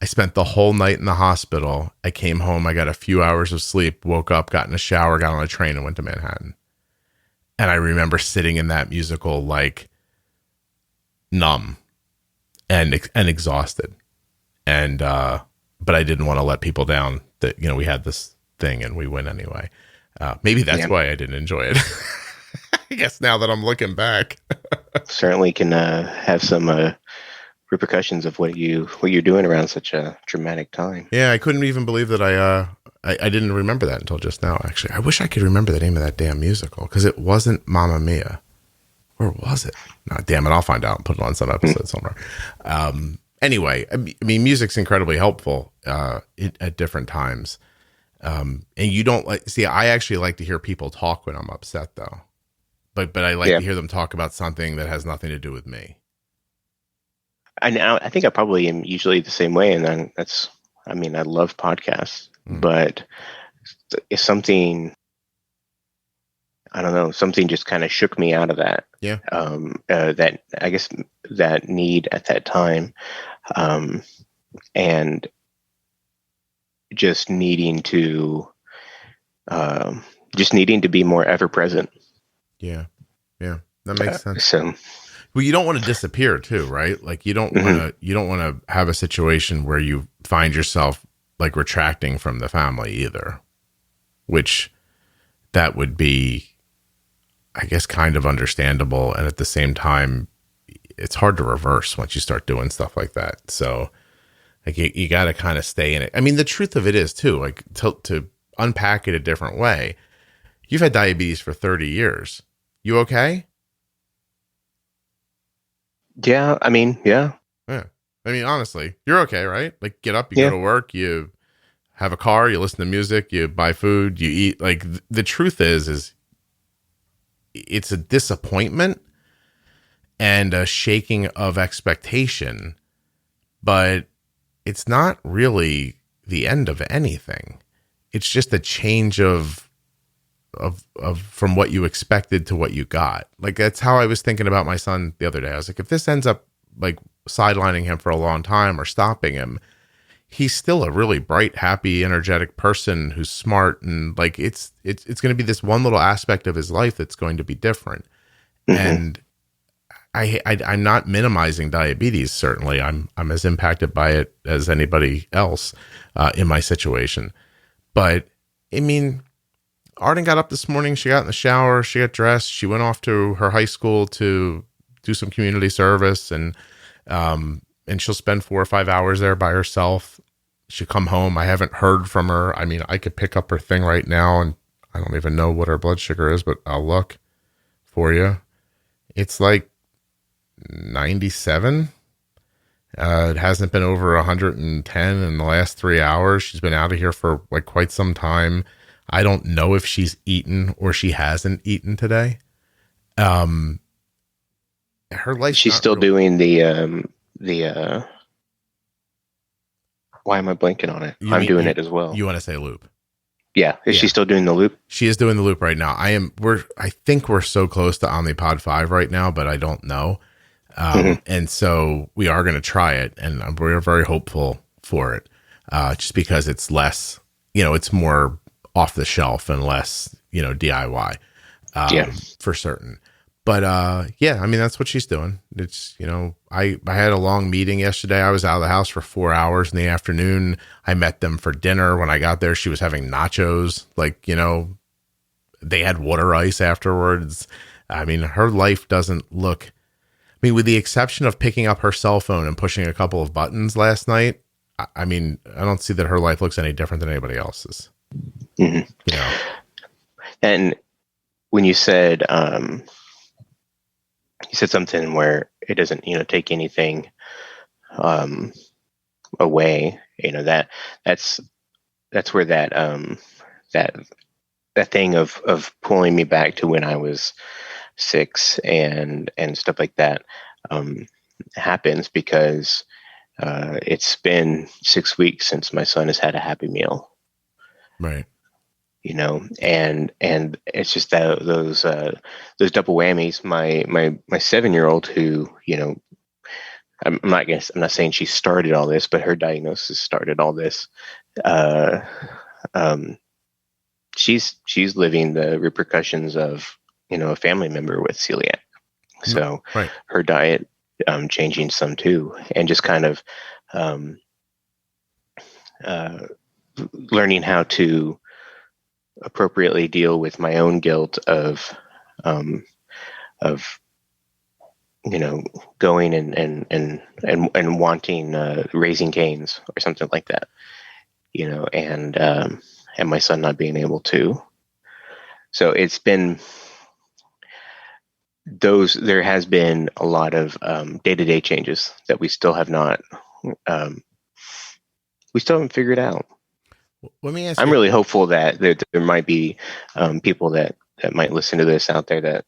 I spent the whole night in the hospital. I came home, I got a few hours of sleep, woke up, got in a shower, got on a train, and went to Manhattan. And I remember sitting in that musical like numb and exhausted. And, but I didn't want to let people down that, we had this thing and we went anyway. Maybe that's why I didn't enjoy it. I guess now that I'm looking back. Certainly can have some repercussions of what you're doing around such a dramatic time. Yeah, I couldn't even believe that I didn't remember that until just now, actually. I wish I could remember the name of that damn musical, because it wasn't Mamma Mia. Or was it? No, damn it, I'll find out and put it on some episode somewhere. Anyway, I mean, music's incredibly helpful at different times. And you don't I actually like to hear people talk when I'm upset, though. But I like to hear them talk about something that has nothing to do with me. I think I probably am usually the same way. And then I love podcasts, but if something, I don't know, something just kind of shook me out of that. Yeah. That, I guess, that need at that time. And just needing to be more ever present. Yeah. Yeah. That makes sense. So, well, you don't want to disappear too, right? Like you don't want to have a situation where you find yourself like retracting from the family either, which that would be, I guess, kind of understandable. And at the same time, it's hard to reverse once you start doing stuff like that. So like you got to kind of stay in it. I mean, the truth of it is too, like to unpack it a different way. You've had diabetes for 30 years. You okay? Yeah. I mean, yeah. Yeah. I mean, honestly, you're okay, right? Like get up, you go to work, you have a car, you listen to music, you buy food, you eat. Like the truth is it's a disappointment and a shaking of expectation, but it's not really the end of anything. It's just a change of from what you expected to what you got. Like that's how I was thinking about my son the other day. I was like, if this ends up like sidelining him for a long time or stopping him, he's still a really bright, happy, energetic person who's smart. And like, it's going to be this one little aspect of his life that's going to be different. And I'm not minimizing diabetes. Certainly I'm as impacted by it as anybody else in my situation. But I mean, Arden got up this morning. She got in the shower. She got dressed. She went off to her high school to do some community service, and she'll spend 4 or 5 hours there by herself. She'll come home. I haven't heard from her. I mean, I could pick up her thing right now, and I don't even know what her blood sugar is, but I'll look for you. It's like 97. It hasn't been over 110 in the last 3 hours. She's been out of here for like quite some time. I don't know if she's eaten or she hasn't eaten today. Her life. She's still doing the why am I blanking on it? I'm doing it as well. You want to say loop? Yeah. Is she still doing the loop? She is doing the loop right now. I think we're so close to Omnipod 5 right now, but I don't know. And so we are going to try it, and we're very hopeful for it. Just because it's less, it's more off the shelf and less, DIY, for certain. But, I mean, that's what she's doing. It's, I had a long meeting yesterday. I was out of the house for 4 hours in the afternoon. I met them for dinner. When I got there, she was having nachos. Like, they had water ice afterwards. I mean, her life doesn't look, I mean, with the exception of picking up her cell phone and pushing a couple of buttons last night, I mean, I don't see that her life looks any different than anybody else's. Mm-hmm. You know? And when you said something where it doesn't, take anything away, that's where that thing of pulling me back to when I was 6 and stuff like that happens, because it's been 6 weeks since my son has had a Happy Meal. Right. And it's just those double whammies. My 7-year-old, who, I'm not saying she started all this, but her diagnosis started all this. She's living the repercussions of, a family member with celiac. So right. Her diet changing some too, and just kind of learning how to appropriately deal with my own guilt of going and wanting Raising Cane's or something like that, and my son not being able to. So it's been there has been a lot of day-to-day changes that we still have not haven't figured out. Let me ask I'm you, really hopeful that there might be people that might listen to this out there that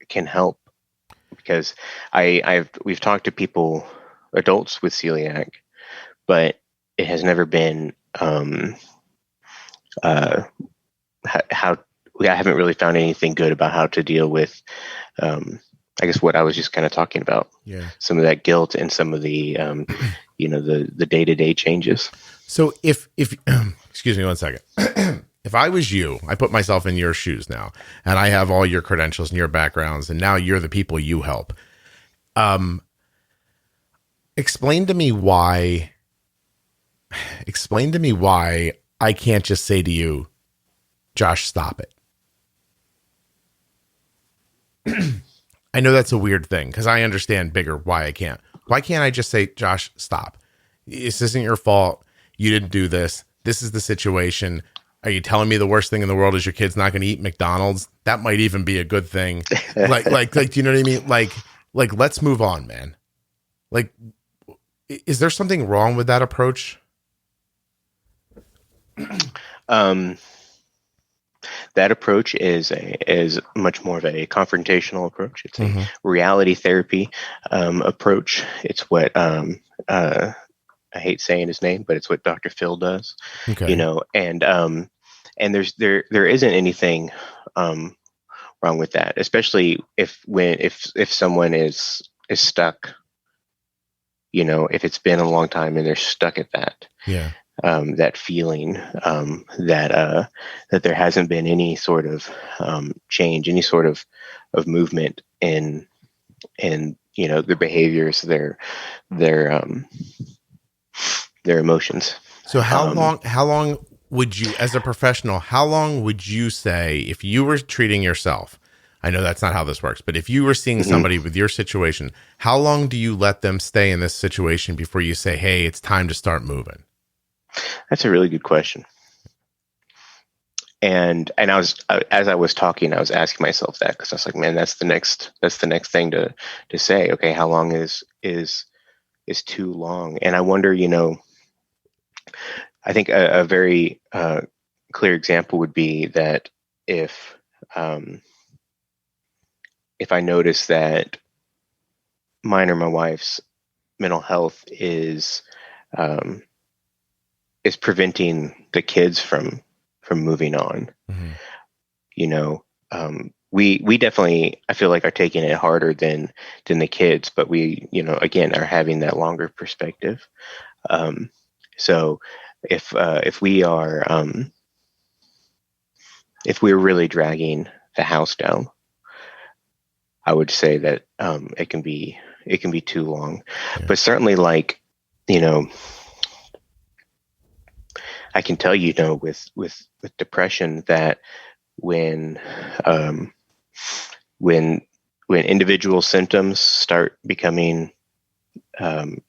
can help, because we've talked to people, adults with celiac, but it has never been how I haven't really found anything good about how to deal with I guess what I was just kind of talking about. Yeah. Some of that guilt and some of the the day-to-day changes. So if excuse me one second. If I was you, I put myself in your shoes now, and I have all your credentials and your backgrounds, and now you're the people you help. Explain to me why I can't just say to you, Josh, stop it. I know that's a weird thing, because I understand bigger why I can't. Why can't I just say, Josh, stop? This isn't your fault. You didn't do this. This is the situation. Are you telling me the worst thing in the world is your kid's not going to eat McDonald's? That might even be a good thing. like, do you know what I mean? Like, let's move on, man. Like, is there something wrong with that approach? That approach is much more of a confrontational approach. It's a reality therapy approach. It's what I hate saying his name, but it's what Dr. Phil does. Okay. And there isn't anything wrong with that, especially if someone is stuck. If it's been a long time and they're stuck at that. Yeah. That feeling that there hasn't been any sort of change, any sort of movement in their behaviors, their emotions. So how long would you, as a professional, how long would you say, if you were treating yourself, I know that's not how this works, but if you were seeing somebody with your situation, how long do you let them stay in this situation before you say, hey, it's time to start moving? That's a really good question. And as I was talking, I was asking myself that, because I was like, man, that's the next thing to say. Okay, how long is too long? And I wonder, I think a very clear example would be that if I notice that mine or my wife's mental health is preventing the kids from moving on. We definitely, I feel like, are taking it harder than the kids, but we, again, are having that longer perspective. So if we're really dragging the house down, I would say that it can be too long. Yeah. But certainly, I can tell with depression that when when individual symptoms start becoming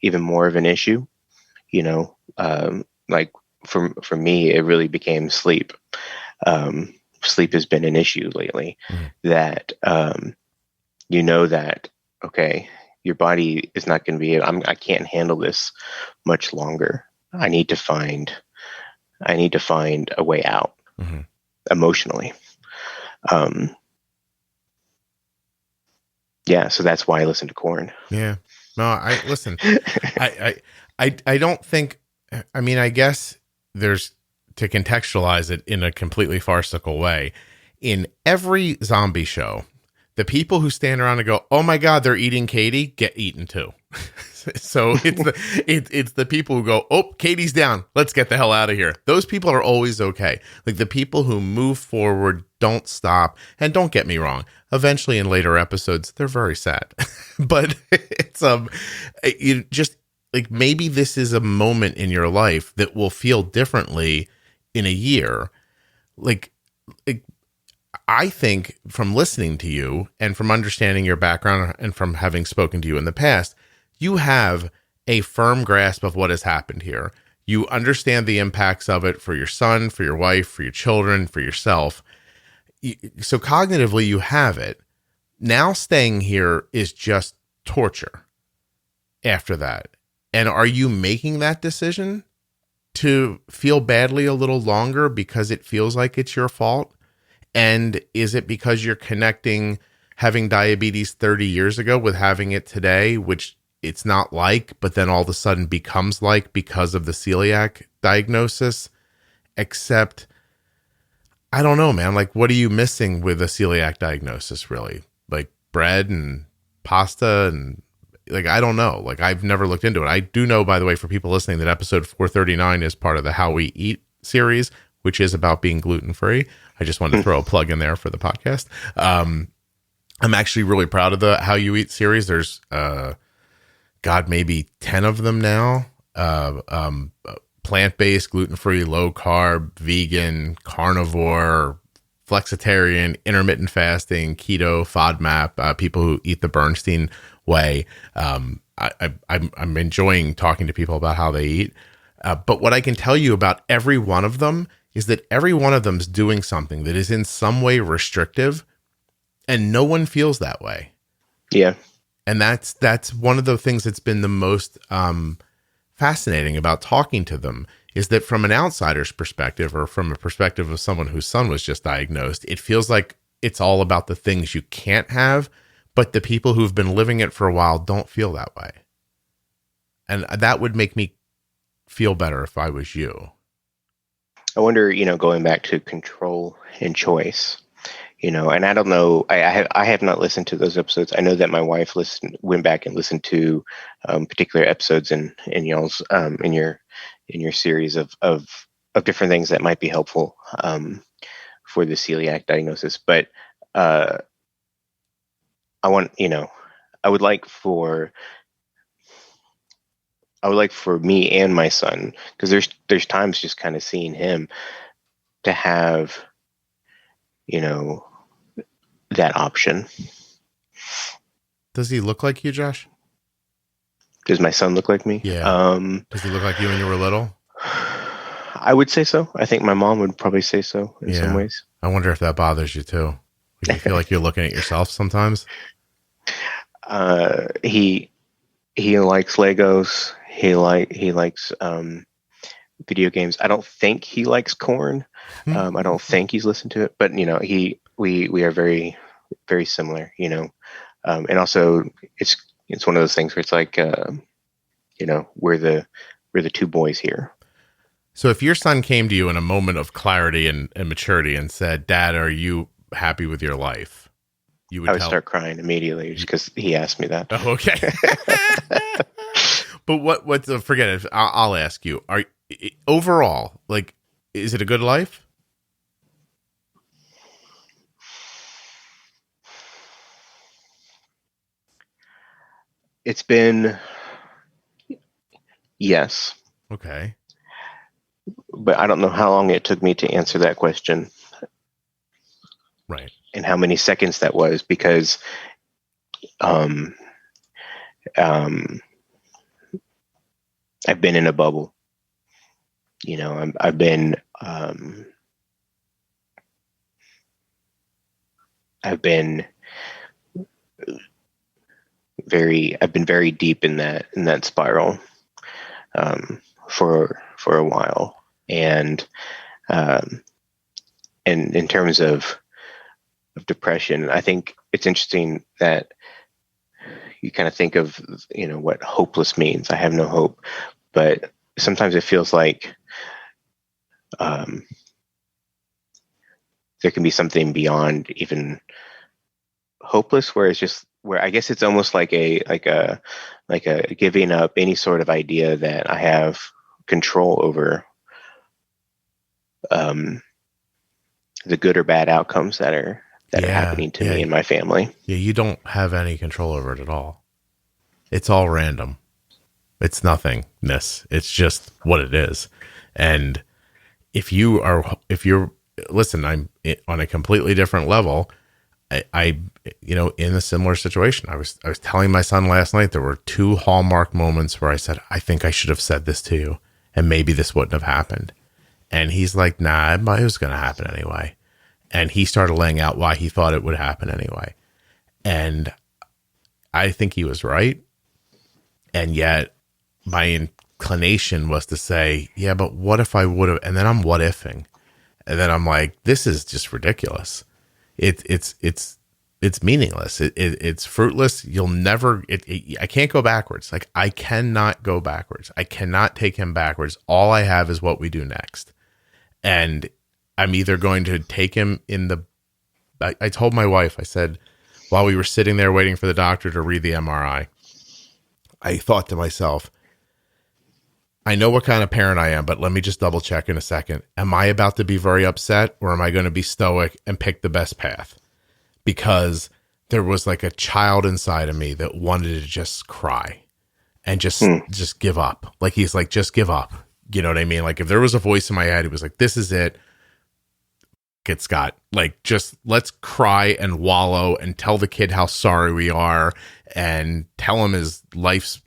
even more of an issue, like for me, it really became sleep. Sleep has been an issue lately. That that okay, your body is not going to be. I can't handle this much longer. I need to find a way out emotionally. Yeah, so that's why I listen to Korn. Yeah. No, I listen. I don't think. I mean, I guess there's, to contextualize it in a completely farcical way, in every zombie show, the people who stand around and go, "Oh my God, they're eating Katie," get eaten too. So it's the people who go, "Oh, Katie's down. Let's get the hell out of here." Those people are always okay. Like the people who move forward, don't stop. And don't get me wrong, eventually in later episodes, they're very sad. But it's you just like, maybe this is a moment in your life that will feel differently in a year. Like I think from listening to you and from understanding your background and from having spoken to you in the past, you have a firm grasp of what has happened here. You understand the impacts of it for your son, for your wife, for your children, for yourself. So cognitively, you have it. Now staying here is just torture after that. And are you making that decision to feel badly a little longer because it feels like it's your fault? And is it because you're connecting having diabetes 30 years ago with having it today, which it's not like, but then all of a sudden becomes like because of the celiac diagnosis? Except, I don't know, man. Like, what are you missing with a celiac diagnosis, really? Like bread and pasta and like, I don't know. Like, I've never looked into it. I do know, by the way, for people listening, that episode 439 is part of the How We Eat series, which is about being gluten-free. I just wanted to throw a plug in there for the podcast. I'm actually really proud of the How You Eat series. There's, maybe 10 of them now. Plant-based, gluten-free, low-carb, vegan, carnivore, flexitarian, intermittent fasting, keto, FODMAP, people who eat the Bernstein way. I'm enjoying talking to people about how they eat. But what I can tell you about every one of them is that every one of them is doing something that is in some way restrictive, and no one feels that way. Yeah. And that's one of the things that's been the most fascinating about talking to them, is that from an outsider's perspective, or from a perspective of someone whose son was just diagnosed, it feels like it's all about the things you can't have, but the people who've been living it for a while don't feel that way. And that would make me feel better if I was you. I wonder, going back to control and choice, and I don't know, I have not listened to those episodes. I know that my wife went back and listened to particular episodes in y'all's in your series of different things that might be helpful for the celiac diagnosis. But I want, I would like for me and my son, because there's times just kind of seeing him to have, that option. Does he look like you, Josh? Does my son look like me? Yeah. Does he look like you when you were little? I would say so. I think my mom would probably say so in some ways. I wonder if that bothers you too. Do you feel like you're looking at yourself sometimes? He likes Legos. He likes video games. I don't think he likes Korn. I don't think he's listened to it, but we are very, very similar, and also it's one of those things where it's like, we're the two boys here. So if your son came to you in a moment of clarity and maturity and said, "Dad, are you happy with your life?" I would start crying immediately just because he asked me that. Oh, okay. But forget it. I'll ask you, overall, like, is it a good life? It's been, yes. Okay. But I don't know how long it took me to answer that question. Right. and how many seconds that was, because um, I've been in a bubble. You know, I've been very deep in that spiral for a while, and in terms of depression, I think it's interesting that you kind of think of, you know, what hopeless means. I have no hope, but sometimes it feels like there can be something beyond even hopeless, where it's just, where I guess it's almost like a giving up any sort of idea that I have control over the good or bad outcomes that are happening to me and my family. Yeah, you don't have any control over it at all. It's all random. It's nothingness. It's just what it is. And if you're listen, I'm on a completely different level. I you know, in a similar situation. I was telling my son last night, there were 2 hallmark moments where I said, I think I should have said this to you, and maybe this wouldn't have happened. And he's like, nah, it was going to happen anyway. And he started laying out why he thought it would happen anyway. And I think he was right. And yet my inclination was to say, yeah, but what if I would have? And then I'm what ifing. And then I'm like, this is just ridiculous. It's meaningless. It's fruitless. You'll never, I can't go backwards. Like, I cannot go backwards. I cannot take him backwards. All I have is what we do next. And I'm either going to take him I told my wife, I said, while we were sitting there waiting for the doctor to read the MRI, I thought to myself, I know what kind of parent I am, but let me just double check in a second. Am I about to be very upset, or am I going to be stoic and pick the best path? Because there was like a child inside of me that wanted to just cry and just give up. Like, he's like, just give up. You know what I mean? Like, if there was a voice in my head, it was like, this is it. It, Scott, like, just let's cry and wallow and tell the kid how sorry we are and tell him his life's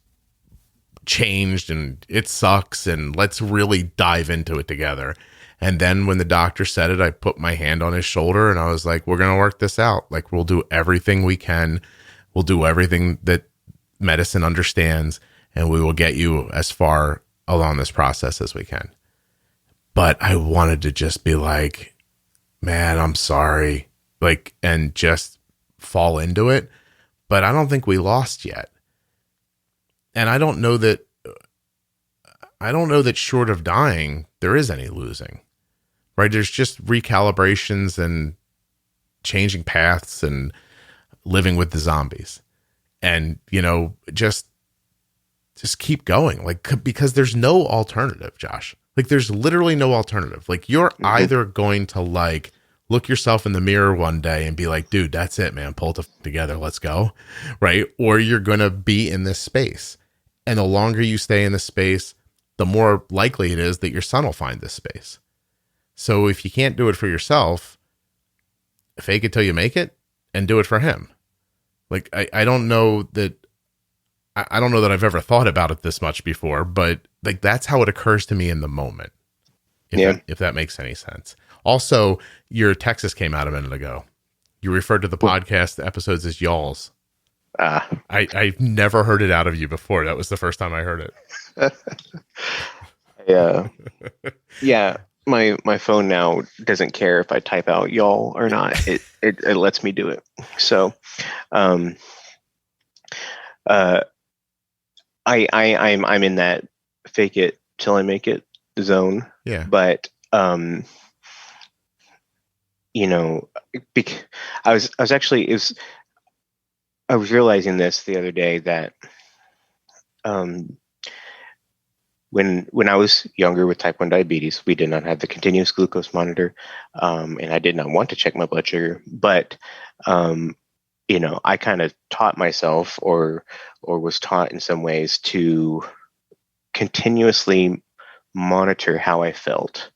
changed and it sucks, and let's really dive into it together. And then when the doctor said it, I put my hand on his shoulder and I was like, we're going to work this out. Like, we'll do everything we can. We'll do everything that medicine understands, and we will get you as far along this process as we can. But I wanted to just be like, man, I'm sorry, like, and just fall into it. But I don't think we lost yet. And I don't know that short of dying, there is any losing, right? There's just recalibrations and changing paths and living with the zombies, and, you know, just keep going. Like, because there's no alternative, Josh. Like, there's literally no alternative. Like, you're either going to, like, look yourself in the mirror one day and be like, dude, that's it, man. Pull it together. Let's go. Right. Or you're going to be in this space. And the longer you stay in this space, the more likely it is that your son will find this space. So if you can't do it for yourself, fake it till you make it and do it for him. Like, I don't know that I've ever thought about it this much before, but like, that's how it occurs to me in the moment. If that makes any sense. Also, your Texas came out a minute ago. You referred to the podcast episodes as y'alls. I've never heard it out of you before. That was the first time I heard it. Yeah. My phone now doesn't care if I type out y'all or not. It lets me do it. So, I'm in that fake it till I make it zone. Yeah. But, you know, I was realizing this the other day that when I was younger with type 1 diabetes, we did not have the continuous glucose monitor, and I did not want to check my blood sugar. But you know, I kind of taught myself, or was taught in some ways, to continuously monitor how I felt,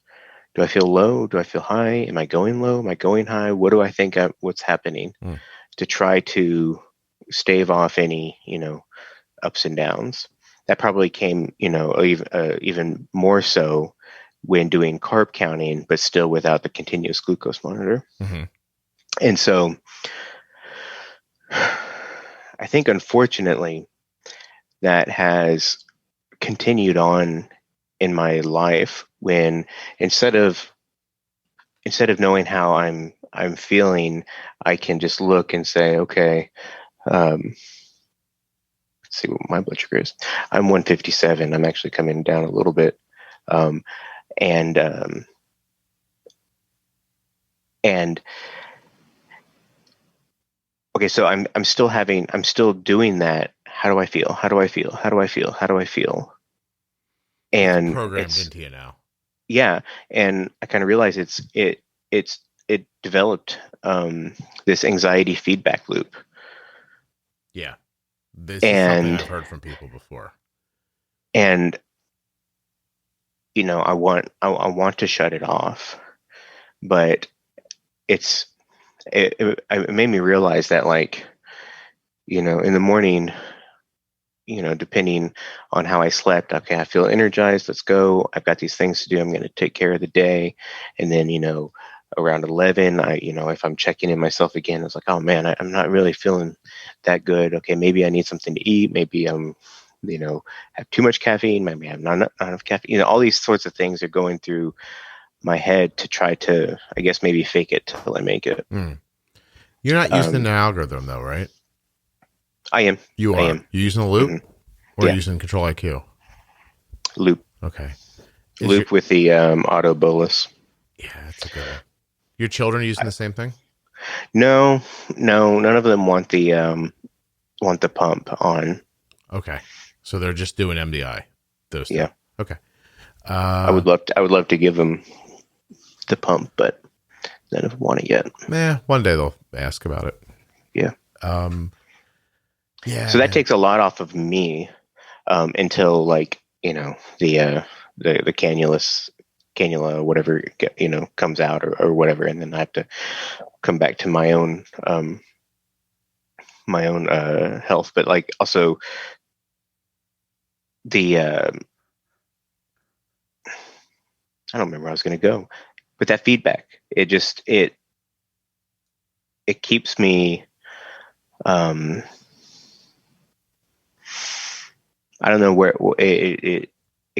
Do I feel low? Do I feel high? Am I going low? Am I going high? What do I think what's happening? To try to stave off any, ups and downs. That probably came, even more so when doing carb counting, but still without the continuous glucose monitor. Mm-hmm. And so I think, unfortunately, that has continued on in my life when instead of knowing how I'm feeling, I can just look and say, okay, let's see what my blood sugar is. I'm 157. I'm actually coming down a little bit. And okay, so I'm still doing that. How do I feel? How do I feel? How do I feel? How do I feel? And it's programmed into you now. Yeah. And I kind of realized it developed this anxiety feedback loop. Yeah. This is something I've heard from people before. And I want to shut it off, but it made me realize that, like, in the morning, depending on how I slept, okay, I feel energized. Let's go. I've got these things to do. I'm going to take care of the day. And then, around 11, if I'm checking in myself again, it's like, oh man, I'm not really feeling that good. Okay, maybe I need something to eat. Maybe I'm, have too much caffeine. Maybe I'm not enough caffeine. All these sorts of things are going through my head to try to, I guess, maybe fake it till I make it. You're not using an algorithm though, right? I am. You are. I am. You using a loop, Mm-hmm. or using Control IQ? Loop. Okay. Loop with the auto bolus. Yeah, that's a good one. Your children using the same thing? No, none of them want the pump on. Okay, so they're just doing MDI. Those two. Yeah. Okay. I would love to give them the pump, but none of them want it yet. One day they'll ask about it. Yeah. Yeah. So that takes a lot off of me until, like, the cannula, whatever, comes out or whatever, and then I have to come back to my own health. But, like, also the I don't remember where I was going to go, but that feedback, it keeps me, I don't know where it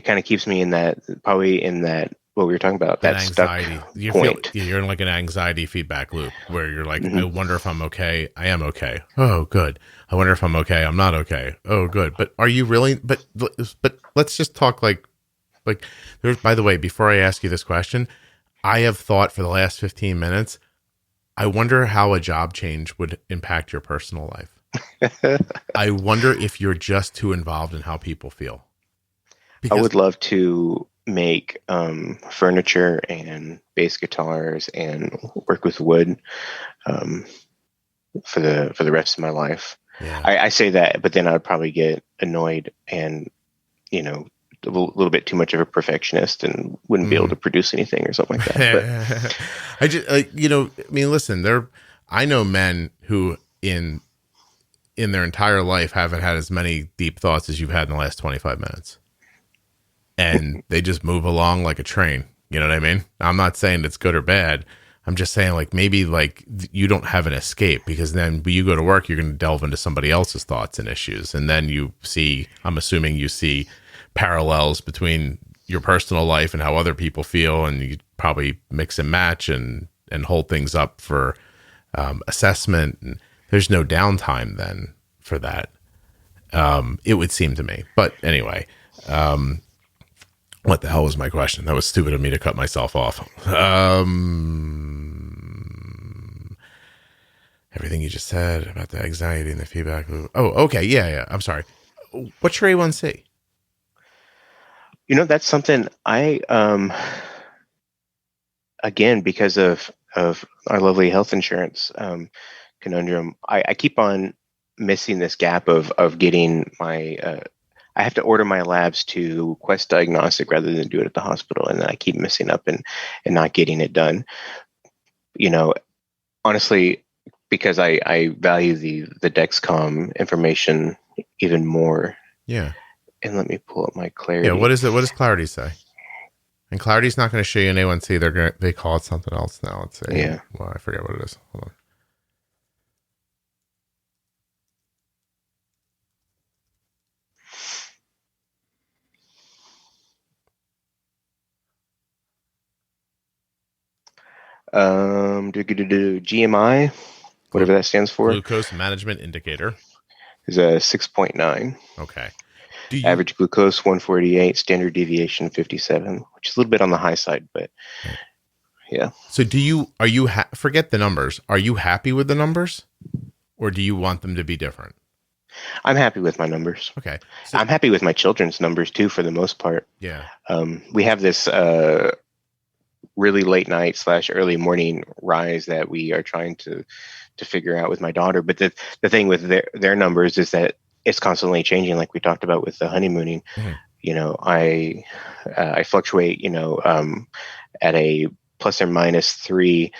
kind of keeps me in that, probably in that, what we were talking about, that anxiety point. You're in like an anxiety feedback loop where you're like, I wonder if I'm okay. I am okay. Oh, good. I wonder if I'm okay. I'm not okay. Oh, good. But are you really? But let's just talk like there's, by the way, before I ask you this question, I have thought for the last 15 minutes, I wonder how a job change would impact your personal life. I wonder if you're just too involved in how people feel. Because I would love to make furniture and bass guitars and work with wood for the rest of my life. Yeah. I say that, but then I would probably get annoyed and, a little bit too much of a perfectionist and wouldn't be able to produce anything or something like that. But listen, I know men who in their entire life haven't had as many deep thoughts as you've had in the last 25 minutes. And they just move along like a train. You know what I mean? I'm not saying it's good or bad. I'm just saying, like, maybe like you don't have an escape, because then when you go to work, you're going to delve into somebody else's thoughts and issues. And then I'm assuming you see parallels between your personal life and how other people feel. And you probably mix and match and hold things up for assessment. And there's no downtime then for that. It would seem to me. But anyway, what the hell was my question? That was stupid of me to cut myself off. Everything you just said about the anxiety and the feedback loop. Oh, okay. Yeah. I'm sorry. What's your A1C? That's something I, again, because of our lovely health insurance conundrum, I keep on missing this gap of getting my, I I have to order my labs to Quest Diagnostic rather than do it at the hospital, and then I keep messing up and not getting it done. Honestly, because I value the Dexcom information even more. Yeah. And let me pull up my Clarity. Yeah. What is it? What does Clarity say? And Clarity's not going to show you an A1C. They call it something else now. Let's see. Yeah. Well, I forget what it is. Hold on. GMI, whatever that stands for. Glucose Management Indicator. Is a 6.9. Okay. Average glucose 148, standard deviation 57, which is a little bit on the high side, but yeah. So forget the numbers. Are you happy with the numbers, or do you want them to be different? I'm happy with my numbers. Okay. So, I'm happy with my children's numbers too, for the most part. Yeah. We have this really late night / early morning rise that we are trying to figure out with my daughter. But the thing with their numbers is that it's constantly changing, like we talked about with the honeymooning. Mm-hmm. I fluctuate, at a plus or minus 3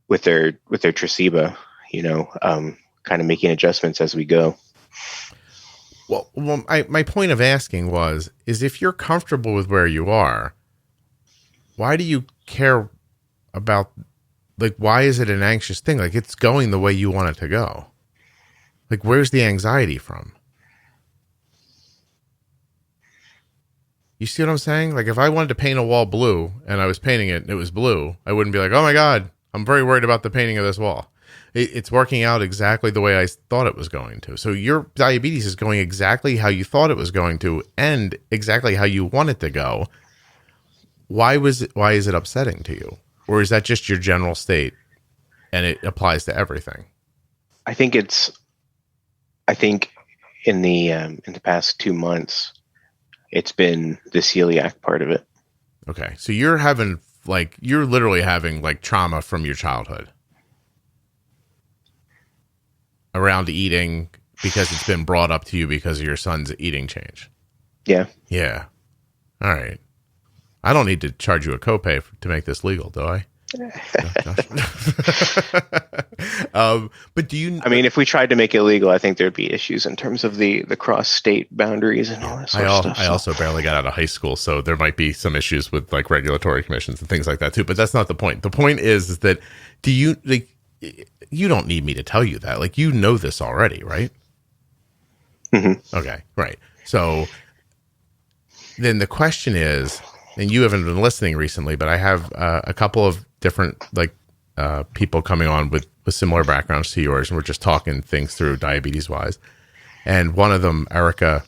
with their Traceba, kind of making adjustments as we go. Well, my point of asking is if you're comfortable with where you are, why do you care about, why is it an anxious thing? It's going the way you want it to go. Where's the anxiety from? You see what I'm saying? If I wanted to paint a wall blue and I was painting it and it was blue, I wouldn't be like, oh my God, I'm very worried about the painting of this wall. It's working out exactly the way I thought it was going to. So your diabetes is going exactly how you thought it was going to and exactly how you want it to go. Why is it upsetting to you? Or is that just your general state and it applies to everything? I think in the past 2 months, it's been the celiac part of it. Okay. So you're literally having trauma from your childhood around eating because it's been brought up to you because of your son's eating change. Yeah. Yeah. All right. I don't need to charge you a copay to make this legal, do I? But do you? I mean, if we tried to make it legal, I think there'd be issues in terms of the cross-state boundaries and all that sort of stuff. I also barely got out of high school, so there might be some issues with regulatory commissions and things like that too. But that's not the point. The point is that you don't need me to tell you that. You know this already, right? Mm-hmm. Okay, right. So then the question is, and you haven't been listening recently, but I have a couple of different people coming on with similar backgrounds to yours, and we're just talking things through diabetes wise. And one of them, Erica,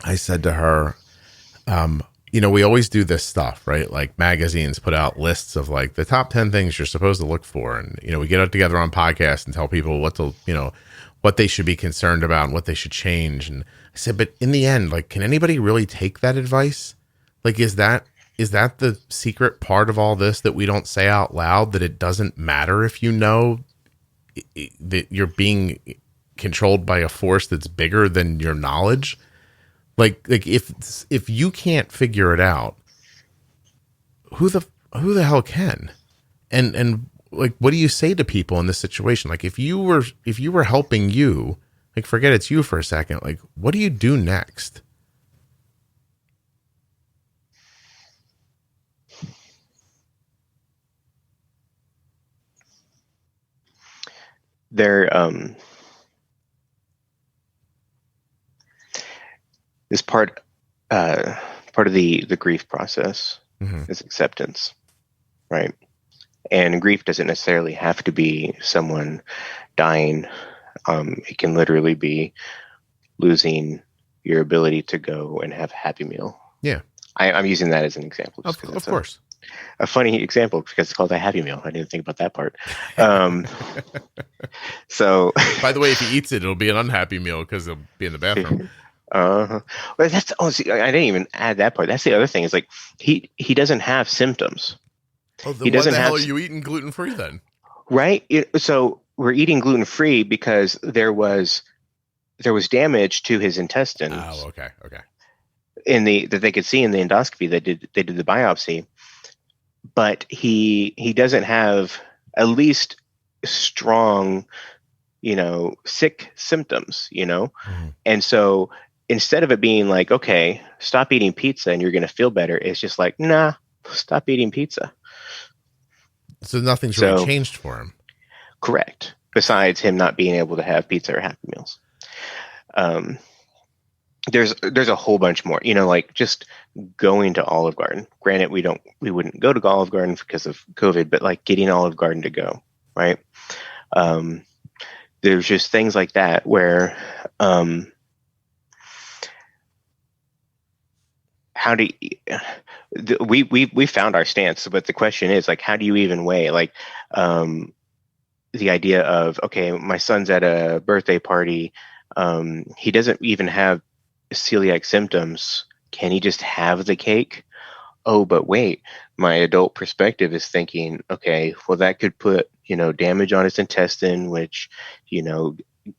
I said to her, we always do this stuff, right? Magazines put out lists of the top 10 things you're supposed to look for. And, we get out together on podcasts and tell people what they should be concerned about and what they should change. And I said, but in the end, can anybody really take that advice? Is that the secret part of all this that we don't say out loud, that it doesn't matter if you know that you're being controlled by a force that's bigger than your knowledge? If you can't figure it out, who the hell can? And what do you say to people in this situation? If you were helping you, forget it's you for a second, what do you do next? This part of the grief process Mm-hmm. is acceptance, right? And grief doesn't necessarily have to be someone dying. It can literally be losing your ability to go and have a Happy Meal. Yeah, I'm using that as an example. Of course. A funny example because it's called a Happy Meal. I didn't think about that part. So, by the way, if he eats it, it'll be an unhappy meal because he'll be in the bathroom. Well, I didn't even add that part. That's the other thing. Is he doesn't have symptoms. Oh, then why the hell are you eating gluten-free then? Right. So we're eating gluten-free because there was there was damage to his intestines. Oh, okay. That they could see in the endoscopy. They did the biopsy, but he doesn't have at least strong, sick symptoms, Mm-hmm. and so instead of it being like, okay, stop eating pizza and you're going to feel better, it's just like, nah, stop eating pizza. So nothing's really changed for him. Correct. Besides him not being able to have pizza or Happy Meals. There's a whole bunch more, like just going to Olive Garden. Granted, we wouldn't go to Olive Garden because of COVID, but like getting Olive Garden to go, right? There's just things like that where, how do you, we found our stance, but the question is like, how do you even weigh like, the idea of, okay, my son's at a birthday party. He doesn't even have celiac symptoms. Can he just have the cake? Oh, but wait, my adult perspective is thinking, okay, well, that could put, damage on his intestine, which,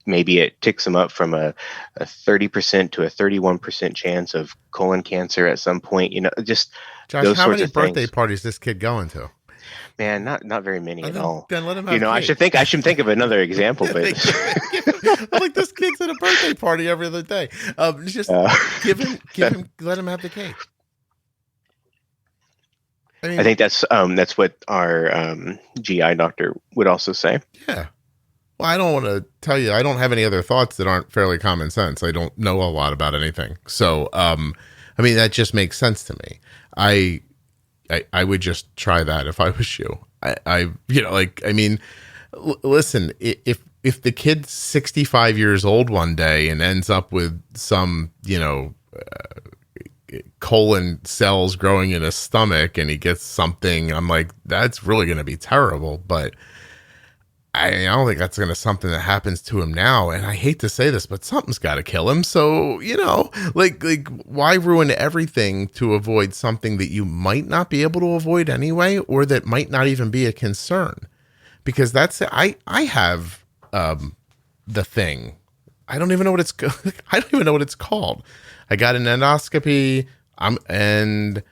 maybe it ticks him up from a 30% to a 31% chance of colon cancer at some point, just Josh, those how sorts many of birthday things. parties is this kid going to? Man, not very many at all. Then let him have I should think of another example, but like this kid's at a birthday party every other day. Just give him, let him have the cake. I think that's what our GI doctor would also say. Yeah. Well, I don't want to tell you, I don't have any other thoughts that aren't fairly common sense. I don't know a lot about anything. So, that just makes sense to me. I would just try that if I was you. Listen, if the kid's 65 years old one day and ends up with some, colon cells growing in his stomach and he gets something, I'm like, that's really going to be terrible. But I don't think that's going to something that happens to him now. And I hate to say this, but something's got to kill him. So, like why ruin everything to avoid something that you might not be able to avoid anyway, or that might not even be a concern? Because I have the thing. I don't even know what it's called. I got an endoscopy, and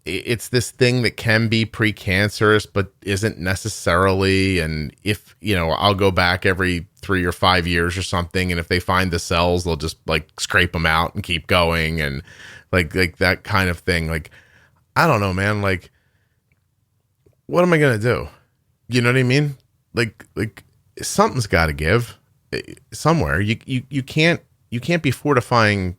it's this thing that can be precancerous, but isn't necessarily. And if, I'll go back every 3 or 5 years or something. And if they find the cells, they'll just like scrape them out and keep going. And like that kind of thing. Like, I don't know, man. Like, what am I going to do? You know what I mean? Like something's got to give somewhere. You can't be fortifying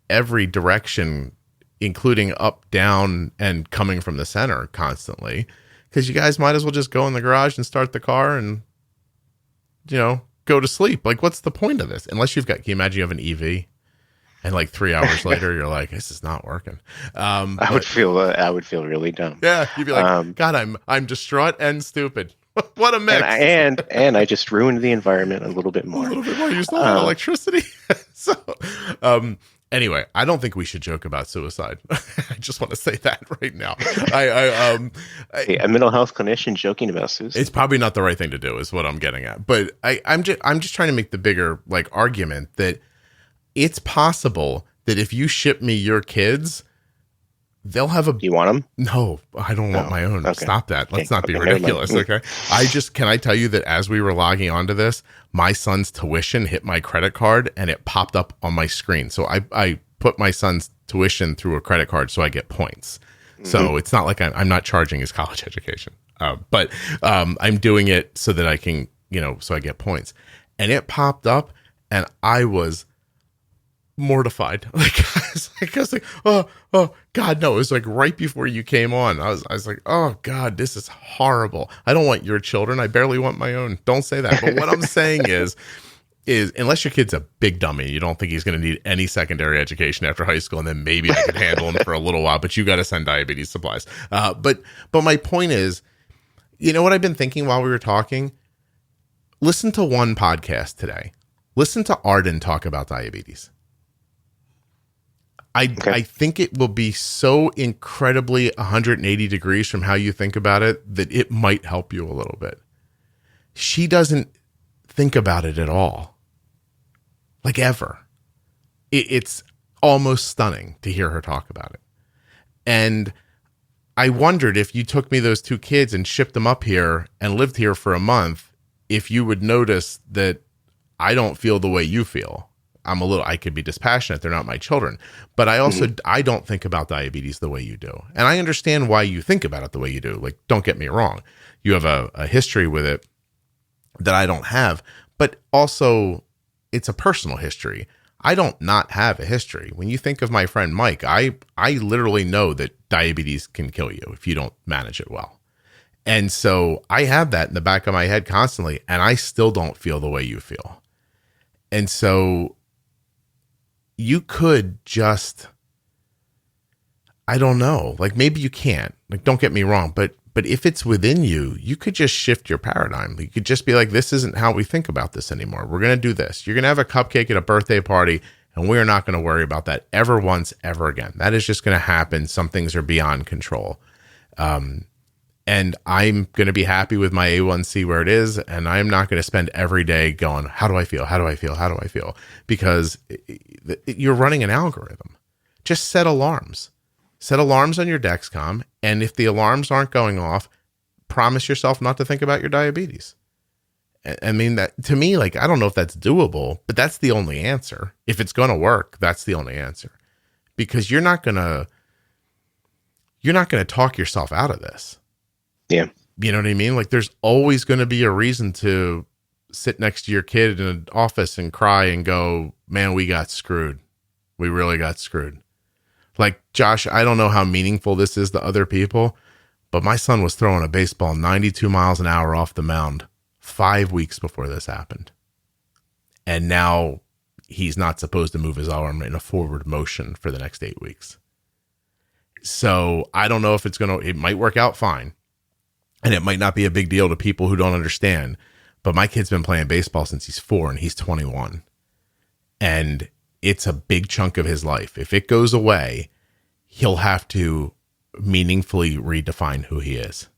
every direction, including up, down, and coming from the center constantly, because you guys might as well just go in the garage and start the car and, go to sleep. Like, what's the point of this? Unless can you imagine you have an EV and like 3 hours later, you're like, this is not working. I would feel really dumb. Yeah. You'd be like, God, I'm distraught and stupid. What a mix. And I just ruined the environment a little bit more. You still have electricity. So, anyway, I don't think we should joke about suicide. I just want to say that right now. A mental health clinician joking about suicide. It's probably not the right thing to do, is what I'm getting at. But I'm just trying to make the bigger argument that it's possible that if you ship me your kids, they'll have a. Do you want them? No, I don't want my own. Okay. Stop that. Let's not be ridiculous. Okay. Can I tell you that as we were logging onto this, my son's tuition hit my credit card and it popped up on my screen. So I put my son's tuition through a credit card so I get points. Mm-hmm. So it's not like I'm not charging his college education, but I'm doing it so that I can, so I get points. And it popped up and I was mortified. I was like, oh God, no. It was like right before you came on. I was like, oh God, this is horrible. I don't want your children. I barely want my own. Don't say that. But what I'm saying is unless your kid's a big dummy, you don't think he's going to need any secondary education after high school, and then maybe I could handle him for a little while, but you got to send diabetes supplies. But my point is, what I've been thinking while we were talking? Listen to one podcast today. Listen to Arden talk about diabetes. I think it will be so incredibly 180 degrees from how you think about it that it might help you a little bit. She doesn't think about it at all. like ever. It's almost stunning to hear her talk about it. And I wondered if you took me those 2 kids and shipped them up here and lived here for a month, if you would notice that I don't feel the way you feel. I could be dispassionate. They're not my children, but I also, I don't think about diabetes the way you do. And I understand why you think about it the way you do. Like, don't get me wrong. You have a history with it that I don't have, but also it's a personal history. I don't not have a history. When you think of my friend Mike, I literally know that diabetes can kill you if you don't manage it well. And so I have that in the back of my head constantly, and I still don't feel the way you feel. And so you could just, I don't know, like maybe you can't, like, don't get me wrong, but if it's within you, you could just shift your paradigm. You could just be like, this isn't how we think about this anymore. We're going to do this. You're going to have a cupcake at a birthday party, and we're not going to worry about that ever once, ever again. That is just going to happen. Some things are beyond control. And I'm going to be happy with my A1C where it is. And I'm not going to spend every day going, how do I feel? How do I feel? How do I feel? Because you're running an algorithm. Just set alarms. Set alarms on your Dexcom. And if the alarms aren't going off, promise yourself not to think about your diabetes. I mean, that to me, like, I don't know if that's doable, but that's the only answer. If it's going to work, that's the only answer. Because you're not going to talk yourself out of this. Yeah. You know what I mean? Like, there's always going to be a reason to sit next to your kid in an office and cry and go, man, we got screwed. We really got screwed. Like, Josh, I don't know how meaningful this is to other people, but my son was throwing a baseball 92 miles an hour off the mound 5 weeks before this happened. And now he's not supposed to move his arm in a forward motion for the next 8 weeks. So I don't know if it might work out fine. And it might not be a big deal to people who don't understand, but my kid's been playing baseball since he's 4 and he's 21. And it's a big chunk of his life. If it goes away, he'll have to meaningfully redefine who he is.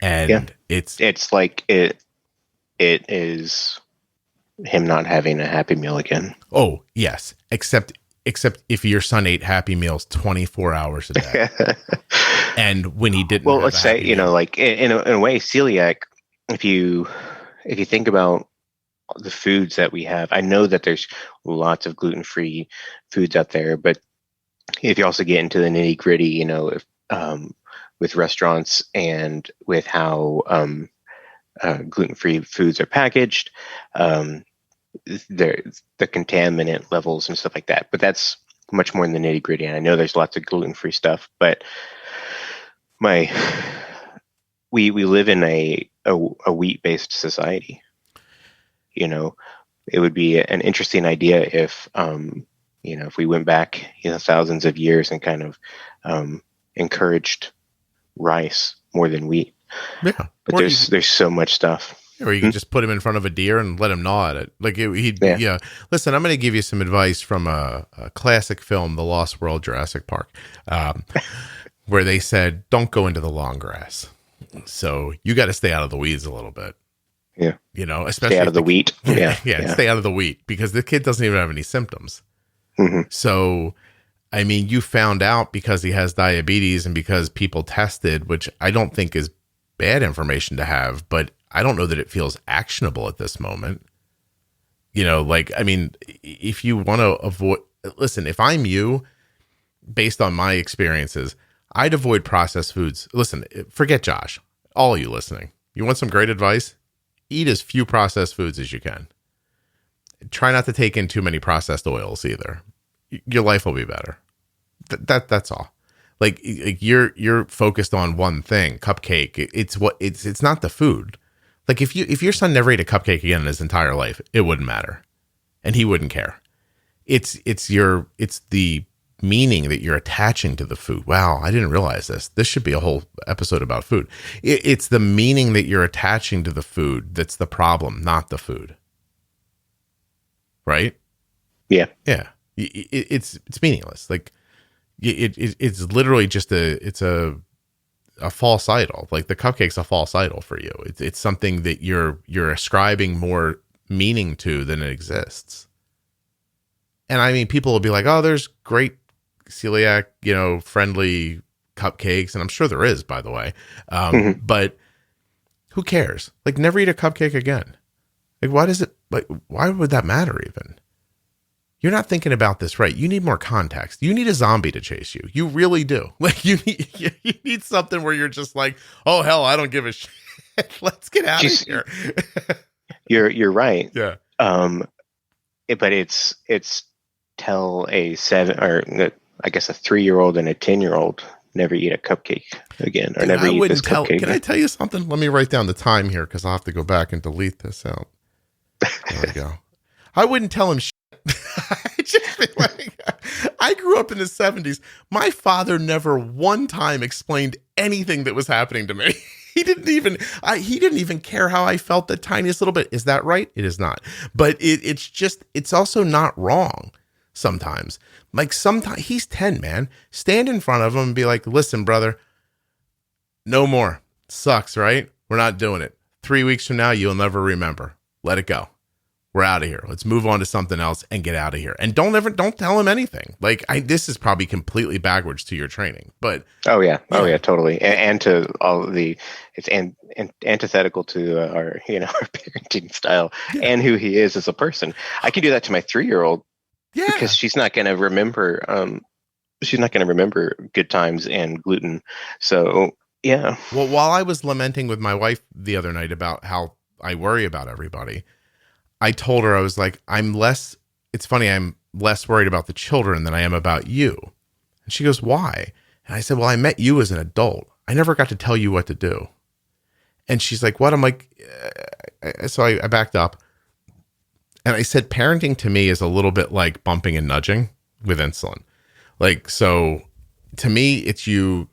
And it's like it is him not having a Happy Meal again. Oh, yes. Except if your son ate Happy Meals 24 hours a day. And when he didn't, well, let's say, like in a way, celiac, if you think about the foods that we have, I know that there's lots of gluten-free foods out there, but if you also get into the nitty gritty, with restaurants and with how gluten-free foods are packaged, the contaminant levels and stuff like that. But that's much more in the nitty gritty. And I know there's lots of gluten-free stuff, but we live in a wheat-based society. It would be an interesting idea if we went back thousands of years and kind of encouraged rice more than wheat. Yeah, but there's so much stuff. Or you can just put him in front of a deer and let him gnaw at it. Like yeah. Listen, I'm going to give you some advice from a classic film, The Lost World, Jurassic Park, where they said, don't go into the long grass. So you got to stay out of the weeds a little bit. Yeah. Especially stay out of the wheat. Yeah. Stay out of the wheat because the kid doesn't even have any symptoms. Mm-hmm. So, I mean, you found out because he has diabetes and because people tested, which I don't think is bad information to have, but I don't know that it feels actionable at this moment. If you want to avoid, listen, if I'm you, based on my experiences, I'd avoid processed foods. Listen, forget Josh, all of you listening. You want some great advice? Eat as few processed foods as you can. Try not to take in too many processed oils either. Your life will be better. That's all. Like you're focused on one thing, cupcake. It's not the food. Like if your son never ate a cupcake again in his entire life, it wouldn't matter, and he wouldn't care. It's the meaning that you're attaching to the food. Wow, I didn't realize this. This should be a whole episode about food. It's the meaning that you're attaching to the food that's the problem, not the food. Right? Yeah. Yeah. It's meaningless. Like it's literally just a false idol. Like the cupcake's a false idol for you. It's something that you're ascribing more meaning to than it exists. And I mean, people will be like, oh, there's great celiac, friendly cupcakes. And I'm sure there is, by the way. But who cares? Like, never eat a cupcake again. Like, why would that matter even? You're not thinking about this right. You need more context. You need a zombie to chase you. You really do. Like, you need something where you're just like, oh, hell, I don't give a shit. Let's get out of here. You're right. Yeah. But it's tell a 3-year-old and a 10-year-old never eat a cupcake again, or never eat this cupcake. Can I tell you something? Let me write down the time here because I'll have to go back and delete this out. There we go. I wouldn't tell him shit. I grew up in the 70s. My father never one time explained anything that was happening to me. He didn't even care how I felt the tiniest little bit. Is that right? It is not. But it's also not wrong sometimes. Like, sometimes he's 10, man. Stand in front of him and be like, listen, brother, no more. Sucks, right? We're not doing it. 3 weeks from now, you'll never remember. Let it go. We're out of here. Let's move on to something else and get out of here. And don't tell him anything. Like, this is probably completely backwards to your training, but totally. And to all it's antithetical to our parenting style and who he is as a person. I can do that to my 3-year-old because she's not going to remember. She's not going to remember good times and gluten. So yeah. Well, while I was lamenting with my wife the other night about how I worry about everybody, I told her, I was like, I'm less worried about the children than I am about you. And she goes, why? And I said, well, I met you as an adult. I never got to tell you what to do. And she's like, what? I'm like, so I backed up and I said, parenting to me is a little bit like bumping and nudging with insulin. Like, so to me, it's you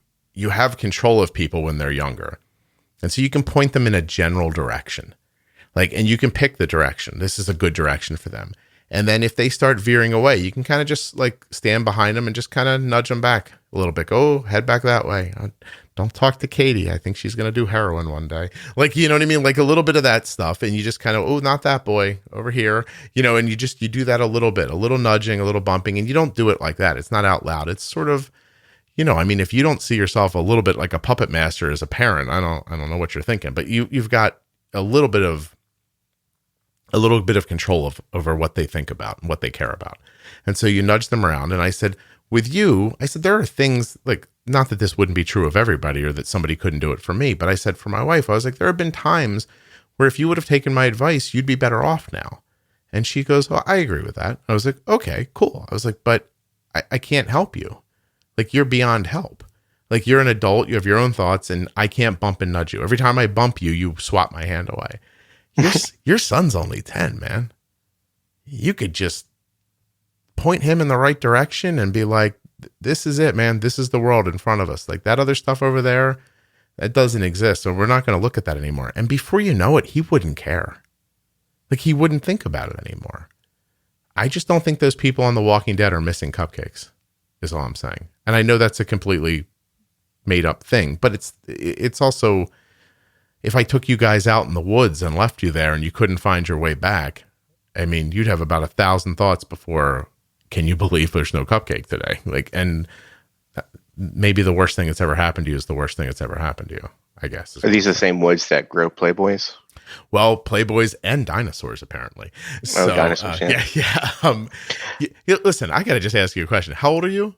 have control of people when they're younger. And so you can point them in a general direction. Like, and you can pick the direction. This is a good direction for them. And then if they start veering away, you can kind of just like stand behind them and just kind of nudge them back a little bit. Go head back that way. Don't talk to Katie. I think she's going to do heroin one day. Like, you know what I mean? Like a little bit of that stuff. And you just kind of, oh, not that boy over here, and you do that a little bit, a little nudging, a little bumping. And you don't do it like that. It's not out loud. It's sort of, I mean, if you don't see yourself a little bit like a puppet master as a parent, I don't know what you're thinking, but you've got a little bit of control over what they think about and what they care about. And so you nudge them around. And I said, there are things like, not that this wouldn't be true of everybody or that somebody couldn't do it for me, but I said for my wife, I was like, there have been times where if you would have taken my advice, you'd be better off now. And she goes, well, I agree with that. I was like, okay, cool. I was like, but I can't help you. Like, you're beyond help. Like, you're an adult, you have your own thoughts, and I can't bump and nudge you. Every time I bump you, you swat my hand away. Your son's only 10, man. You could just point him in the right direction and be like, this is it, man. This is the world in front of us. Like, that other stuff over there, that doesn't exist. So we're not going to look at that anymore. And before you know it, he wouldn't care. Like, he wouldn't think about it anymore. I just don't think those people on The Walking Dead are missing cupcakes, is all I'm saying. And I know that's a completely made up thing, but it's also, if I took you guys out in the woods and left you there and you couldn't find your way back, I mean, you'd have about 1,000 thoughts before, can you believe there's no cupcake today? Like, and maybe the worst thing that's ever happened to you is the worst thing that's ever happened to you, I guess. Are these the same woods that grow Playboys? Well, Playboys and dinosaurs, apparently. So, dinosaurs, Listen, I got to just ask you a question. How old are you?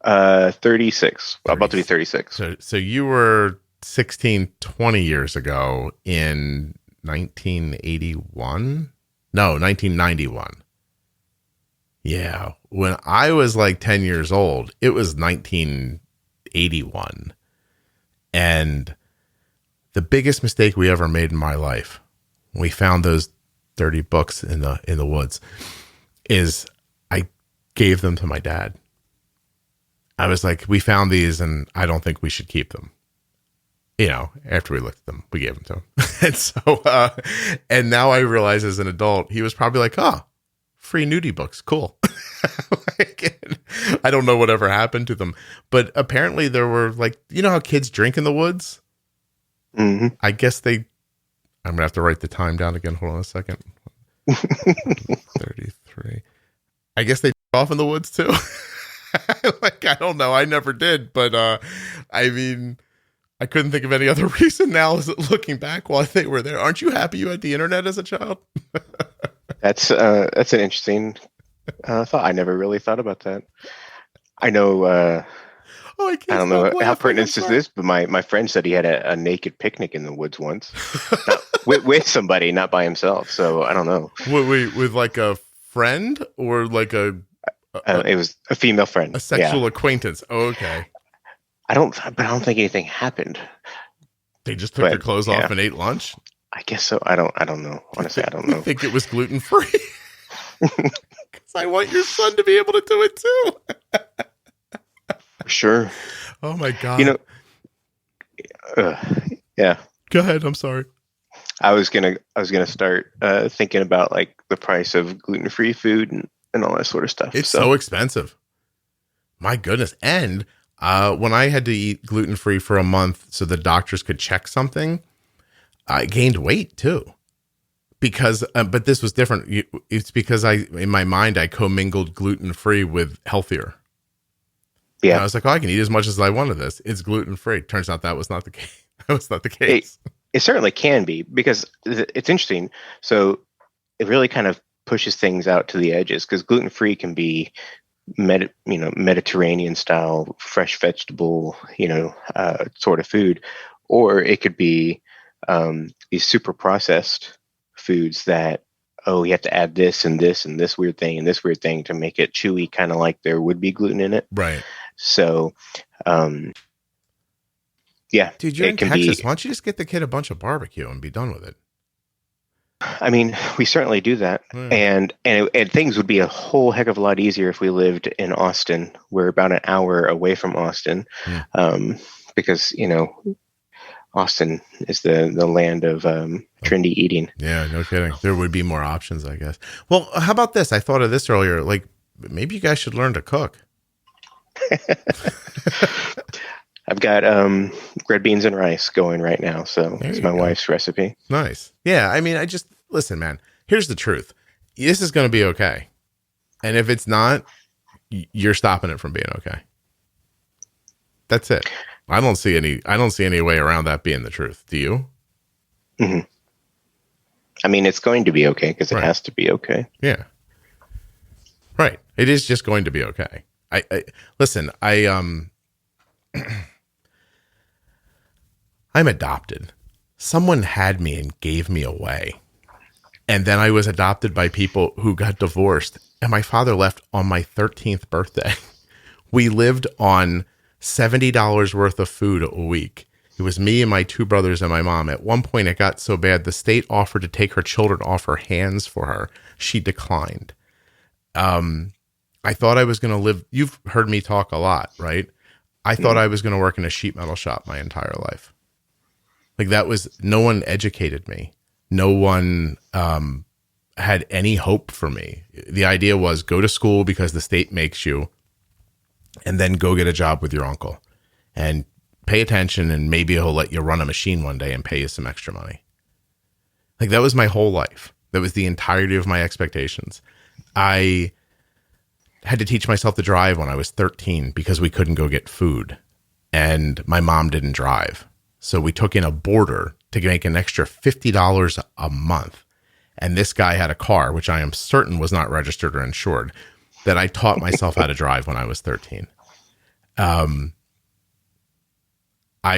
36. Well, about to be 36. So you were 16, 20 years ago in 1981? No, 1991. Yeah. When I was like 10 years old, it was 1981. And the biggest mistake we ever made in my life, when we found those dirty books in the woods, is I gave them to my dad. I was like, we found these and I don't think we should keep them. After we looked at them, we gave them to him. And so, and now I realize as an adult, he was probably like, oh, free nudie books. Cool. I don't know whatever happened to them, but apparently there were like, how kids drink in the woods? Mm-hmm. I guess I'm going to have to write the time down again. Hold on a second. 33. I guess they off in the woods too. Like, I don't know. I never did, but I mean, I couldn't think of any other reason now. Is it looking back while they were there? Aren't you happy you had the internet as a child? That's an interesting thought. I never really thought about that. I know. I don't know how pertinent is this, but my friend said he had a naked picnic in the woods once, with somebody, not by himself. So I don't know. With like a friend or like it was a female friend, a sexual acquaintance. Oh, okay. I don't think anything happened. They just took their clothes off and ate lunch. I guess so. I don't know. Honestly, I don't know. I think it was gluten free. Because I want your son to be able to do it too. Sure. Oh my God. You know. Yeah. Go ahead. I'm sorry. I was gonna start thinking about like the price of gluten free food and all that sort of stuff. It's so expensive. My goodness. And when I had to eat gluten free for a month so the doctors could check something, I gained weight too. Because, but this was different. It's because in my mind, I commingled gluten free with healthier. Yeah. And I was like, I can eat as much as I want of this. It's gluten free. Turns out that was not the case. That was not the case. It certainly can be, because it's interesting. So it really kind of pushes things out to the edges, because gluten free can be Mediterranean style, fresh vegetable, sort of food, or it could be these super processed foods that, you have to add this and this and this weird thing and this weird thing to make it chewy, kind of like there would be gluten in it. Right. So, yeah. Dude, you're in Texas. Why don't you just get the kid a bunch of barbecue and be done with it? I mean, we certainly do that. And things would be a whole heck of a lot easier if we lived in Austin. We're about an hour away from Austin, because, Austin is the land of trendy eating. Yeah, no kidding. There would be more options, I guess. Well, how about this? I thought of this earlier. Like, maybe you guys should learn to cook. I've got red beans and rice going right now, so it's my wife's recipe. Nice. Yeah, I mean, listen, man. Here's the truth. This is going to be okay, and if it's not, you're stopping it from being okay. That's it. I don't see any way around that being the truth. Do you? Mm-hmm. I mean, it's going to be okay because it has to be okay. Yeah. Right. It is just going to be okay. Listen, I'm adopted. Someone had me and gave me away. And then I was adopted by people who got divorced. And my father left on my 13th birthday. We lived on $70 worth of food a week. It was me and my two brothers and my mom. At one point, it got so bad, the state offered to take her children off her hands for her. She declined. I thought I was going to live. You've heard me talk a lot, right? I thought I was going to work in a sheet metal shop my entire life. Like, no one educated me. No one had any hope for me. The idea was go to school because the state makes you, and then go get a job with your uncle and pay attention, and maybe he'll let you run a machine one day and pay you some extra money. Like, that was my whole life. That was the entirety of my expectations. I had to teach myself to drive when I was 13 because we couldn't go get food, and my mom didn't drive. So we took in a boarder to make an extra $50 a month. And this guy had a car, which I am certain was not registered or insured, that I taught myself how to drive when I was 13. I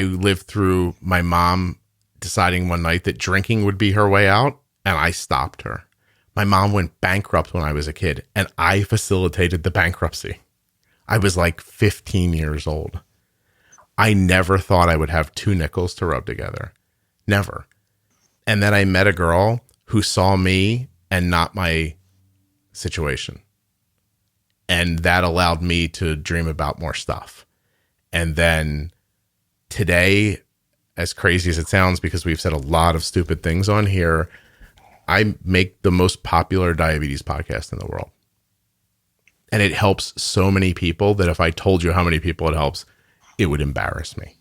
lived through my mom deciding one night that drinking would be her way out, and I stopped her. My mom went bankrupt when I was a kid, and I facilitated the bankruptcy. I was like 15 years old. I never thought I would have two nickels to rub together. Never. And then I met a girl who saw me and not my situation. And that allowed me to dream about more stuff. And then today, as crazy as it sounds, because we've said a lot of stupid things on here, I make the most popular diabetes podcast in the world. And it helps so many people that if I told you how many people it helps, it would embarrass me.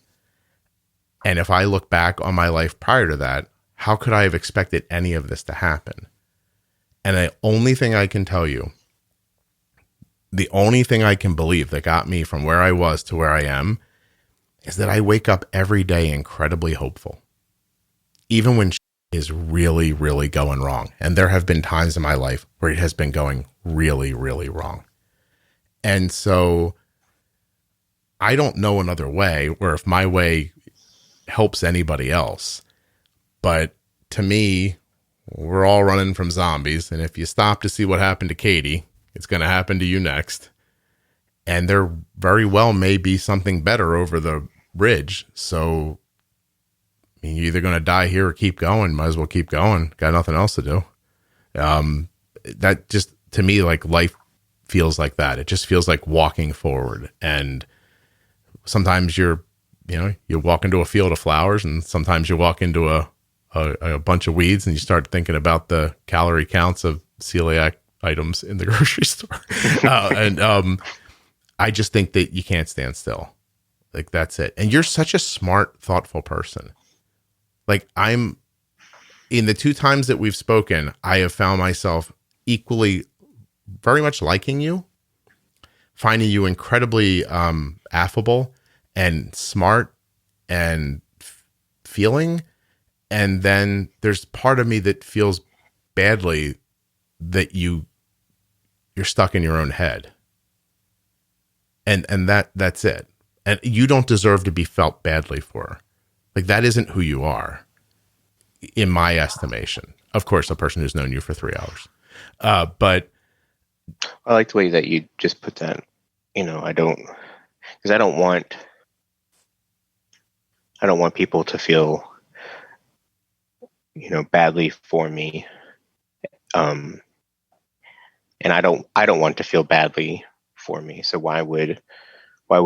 And if I look back on my life prior to that, how could I have expected any of this to happen? And the only thing I can tell you the only thing I can believe that got me from where I was to where I am is that I wake up every day incredibly hopeful, even when is really, really going wrong. And there have been times in my life where it has been going really, really wrong. And so I don't know another way, or if my way helps anybody else. But to me, we're all running from zombies. And if you stop to see what happened to Katie, it's going to happen to you next. And there very well may be something better over the bridge. So I mean, you're either going to die here or keep going. Might as well keep going. Got nothing else to do. That just, to me, like life feels like that. It just feels like walking forward. And sometimes you walk into a field of flowers, and sometimes you walk into a bunch of weeds, and you start thinking about the calorie counts of celiac items in the grocery store. I just think that you can't stand still. Like, that's it. And you're such a smart, thoughtful person. Like, in the 2 times that we've spoken, I have found myself equally very much liking you, finding you incredibly affable and smart and feeling. And then there's part of me that feels badly that you're stuck in your own head. And that's it. And you don't deserve to be felt badly for. Like, that isn't who you are, in my estimation. Of course, a person who's known you for 3 hours. But I like the way that you just put that. I don't want people to feel, badly for me. And I don't want to feel badly for me. So why would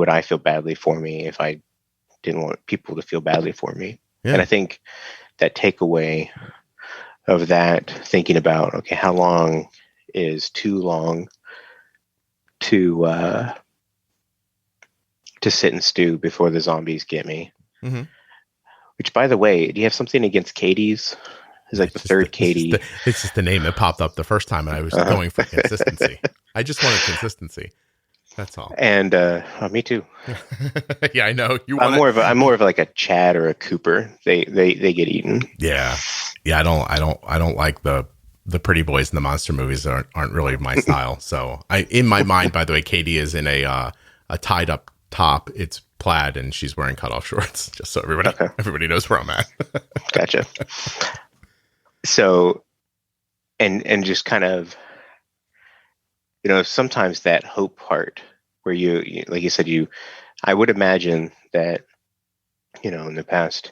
I feel badly for me if I didn't want people to feel badly for me? Yeah. And I think that takeaway of that, thinking about, okay, how long is too long to sit and stew before the zombies get me? Mm-hmm. Which, by the way, do you have something against Katie's? It's like the third Katie. It's just the name that popped up the first time, and I was going for consistency. I just wanted consistency. That's all. And me too. Yeah, I know. I'm more of like a Chad or a Cooper. They get eaten. Yeah. I don't like the pretty boys in the monster movies that aren't really my style. So in my mind, by the way, Katie is in a tied up top. It's plaid, and she's wearing cutoff shorts. Just so everybody knows where I'm at. Gotcha. So, and just kind of, sometimes that hope part where you like you said, I would imagine that, in the past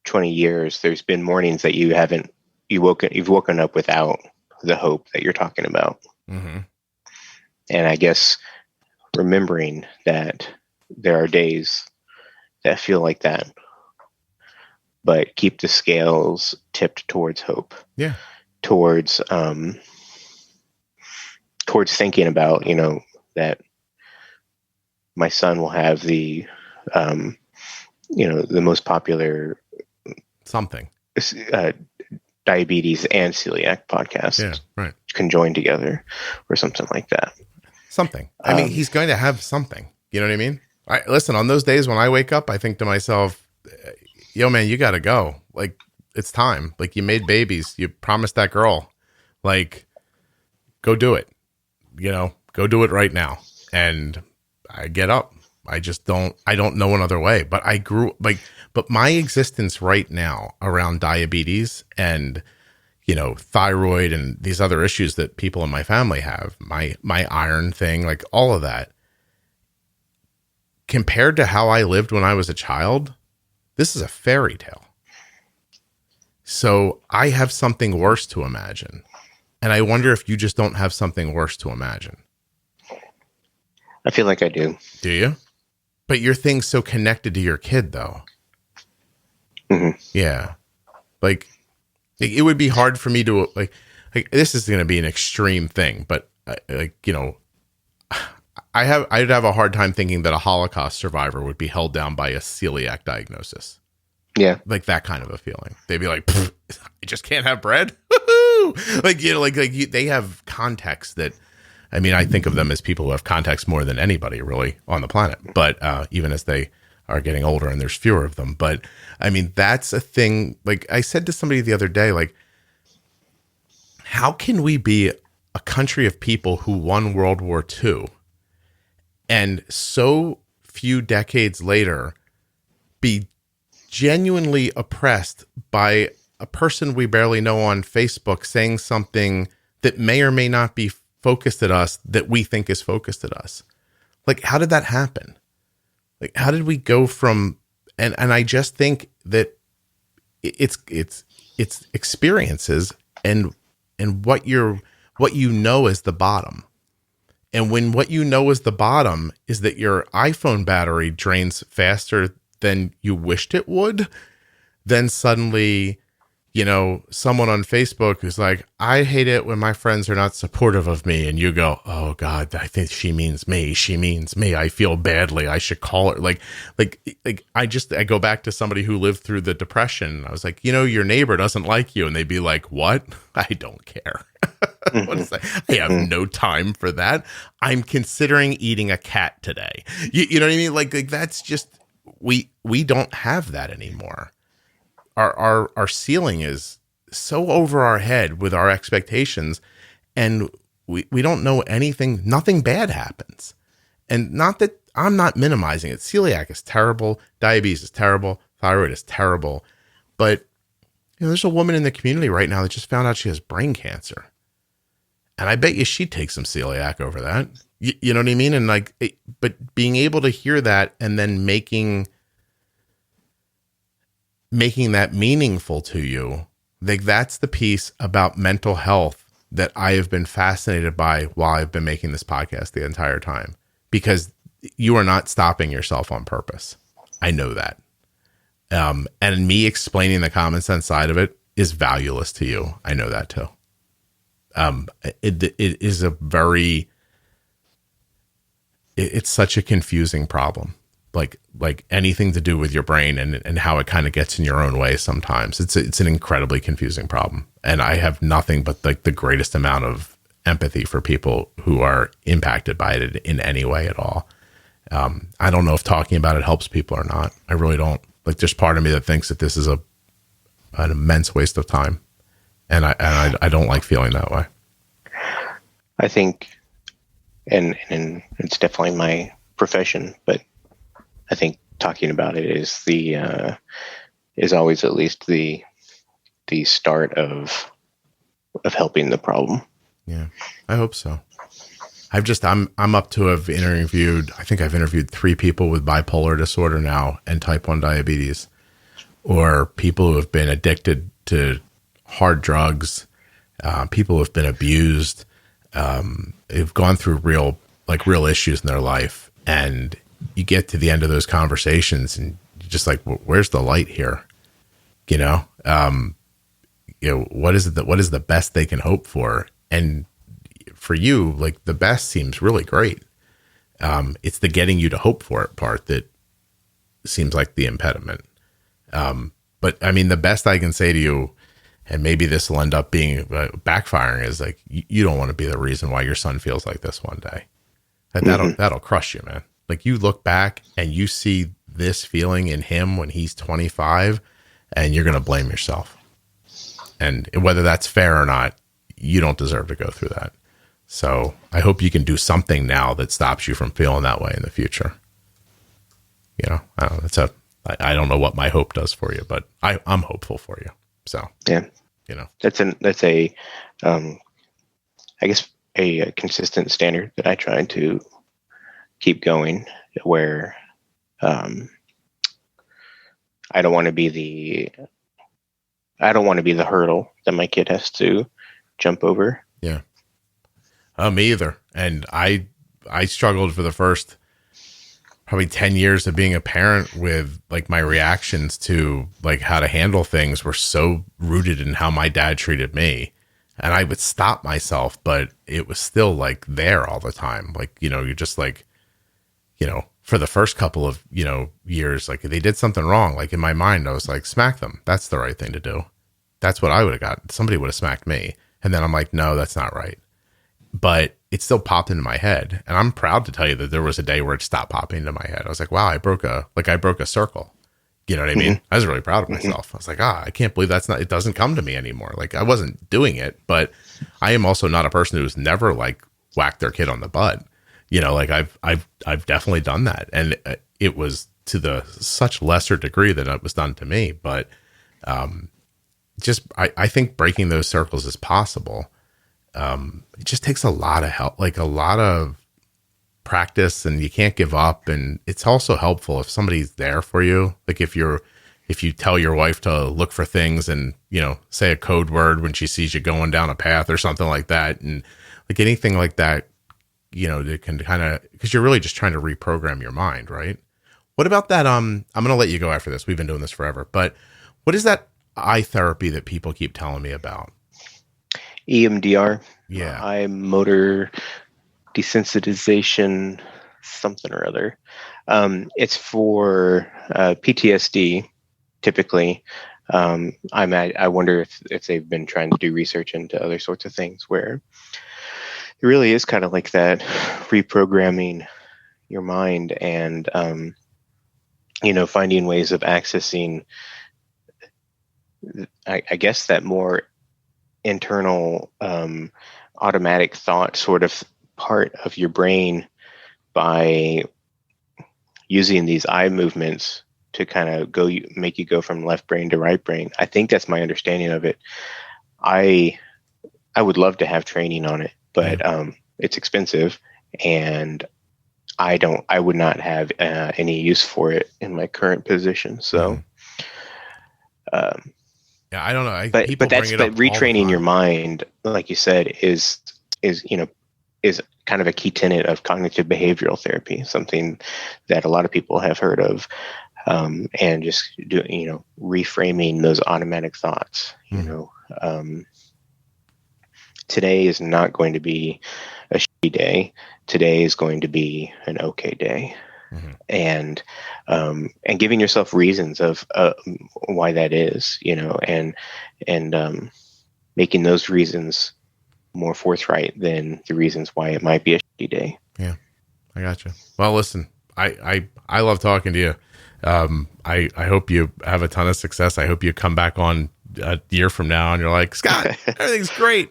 20 years, there's been mornings that you've woken up without the hope that you're talking about. Mm-hmm. And I guess remembering that there are days that feel like that, but keep the scales tipped towards hope. Yeah. Towards thinking about, that my son will have the most popular something diabetes and celiac podcast. Yeah, right. Conjoined together or something like that. Something. I mean, he's going to have something. You know what I mean? Listen, on those days when I wake up, I think to myself, yo, man, you got to go. Like, it's time. Like, you made babies. You promised that girl. Like, go do it. Go do it right now. And I get up. I don't know another way. But but my existence right now around diabetes and, thyroid and these other issues that people in my family have, my iron thing, like all of that, compared to how I lived when I was a child, this is a fairy tale. So I have something worse to imagine. And I wonder if you just don't have something worse to imagine. I feel like I do. Do you? But your thing's so connected to your kid, though. Mm-hmm. Yeah. Like, it would be hard for me to, like this is going to be an extreme thing, but I'd have a hard time thinking that a Holocaust survivor would be held down by a celiac diagnosis. Yeah. Like that kind of a feeling. They'd be like, I just can't have bread. Like, they have context that I mean, I think of them as people who have contacts more than anybody really on the planet, but even as they are getting older and there's fewer of them. But I mean, that's a thing. Like I said to somebody the other day, like, how can we be a country of people who won World War II and so few decades later be genuinely oppressed by a person we barely know on Facebook saying something that may or may not be focused at us that we think is focused at us? Like, how did that happen? Like, how did we go from, and I just think that it's experiences and what you know is the bottom. And when what you know is the bottom is that your iPhone battery drains faster than you wished it would, then suddenly, you know, someone on Facebook who's like, I hate it when my friends are not supportive of me. And you go, oh God, I think she means me. She means me. I feel badly. I should call her. Like I go back to somebody who lived through the Depression. I was like, you know, your neighbor doesn't like you. And they'd be like, what? I don't care. What is that? I have no time for that. I'm considering eating a cat today. You know what I mean? Like that's just, we don't have that anymore. Our ceiling is so over our head with our expectations, and we don't know anything. Nothing bad happens. And not that I'm not minimizing it. Celiac is terrible. Diabetes is terrible. Thyroid is terrible. But you know, there's a woman in the community right now that just found out she has brain cancer. And I bet you she'd take some celiac over that. You know what I mean? And like, but being able to hear that and then making that meaningful to you, like that's the piece about mental health that I have been fascinated by while I've been making this podcast the entire time, because you are not stopping yourself on purpose. I know that. And me explaining the common sense side of it is valueless to you. I know that too. It is it's such a confusing problem. Like anything to do with your brain and how it kind of gets in your own way sometimes. It's an incredibly confusing problem. And I have nothing but like the greatest amount of empathy for people who are impacted by it in any way at all. I don't know if talking about it helps people or not. I really don't. Like there's part of me that thinks that this is an immense waste of time. And I don't like feeling that way. I think, and it's definitely my profession, but I think talking about it is always at least the start of helping the problem. Yeah, I hope so. I'm up to have interviewed, I think I've interviewed 3 people with bipolar disorder now and type 1 diabetes, or people who have been addicted to hard drugs, people who have been abused, have gone through real issues in their life. And you get to the end of those conversations and you're just like, well, where's the light here? You know, what is the best they can hope for? And for you, like the best seems really great. It's the getting you to hope for it part that seems like the impediment. But I mean, the best I can say to you, and maybe this will end up being backfiring, is like, you don't want to be the reason why your son feels like this one day. That'll crush you, man. Like you look back and you see this feeling in him when he's 25 and you're going to blame yourself. And whether that's fair or not, you don't deserve to go through that. So I hope you can do something now that stops you from feeling that way in the future. You know, I don't know what my hope does for you, but I'm hopeful for you. So, yeah, you know, that's I guess a consistent standard that I try to keep going, where I don't want to be the hurdle that my kid has to jump over. Yeah. Me either. And I struggled for the first probably 10 years of being a parent with like my reactions to like how to handle things were so rooted in how my dad treated me. And I would stop myself, but it was still like there all the time. Like, you know, you're just like, you know, for the first couple of, you know, years, like if they did something wrong, like in my mind, I was like, smack them. That's the right thing to do. That's what I would have got. Somebody would have smacked me. And then I'm like, no, that's not right. But it still popped into my head. And I'm proud to tell you that there was a day where it stopped popping into my head. I was like, wow, I broke a circle. You know what I mean? I was really proud of myself. I was like, I can't believe it doesn't come to me anymore. Like, I wasn't doing it, but I am also not a person who's never like whacked their kid on the butt. You know, like I've definitely done that. And it was to such lesser degree than it was done to me. But I think breaking those circles is possible. It just takes a lot of help, like a lot of practice, and you can't give up. And it's also helpful if somebody's there for you. Like if you tell your wife to look for things and, you know, say a code word when she sees you going down a path or something like that. And like anything like that, you know, it can kind of, because you're really just trying to reprogram your mind, right? What about that? I'm going to let you go after this. We've been doing this forever, but what is that eye therapy that people keep telling me about? EMDR. Yeah. Eye motor desensitization, something or other. It's for PTSD, typically. I wonder if they've been trying to do research into other sorts of things where it really is kind of like that, reprogramming your mind and, you know, finding ways of accessing, I guess, that more internal automatic thought sort of part of your brain by using these eye movements to kind of make you go from left brain to right brain. I think that's my understanding of it. I would love to have training on it, but it's expensive, and I would not have any use for it in my current position. So yeah, I don't know. But retraining your mind, like you said, is kind of a key tenet of cognitive behavioral therapy, something that a lot of people have heard of, and just reframing those automatic thoughts. You know, today is not going to be a shitty day. Today is going to be an okay day. And giving yourself reasons of why that is, you know, and making those reasons more forthright than the reasons why it might be a shitty day. Yeah, I gotcha. Well, listen, I love talking to you. I hope you have a ton of success. I hope you come back on a year from now and you're like, Scott, everything's great.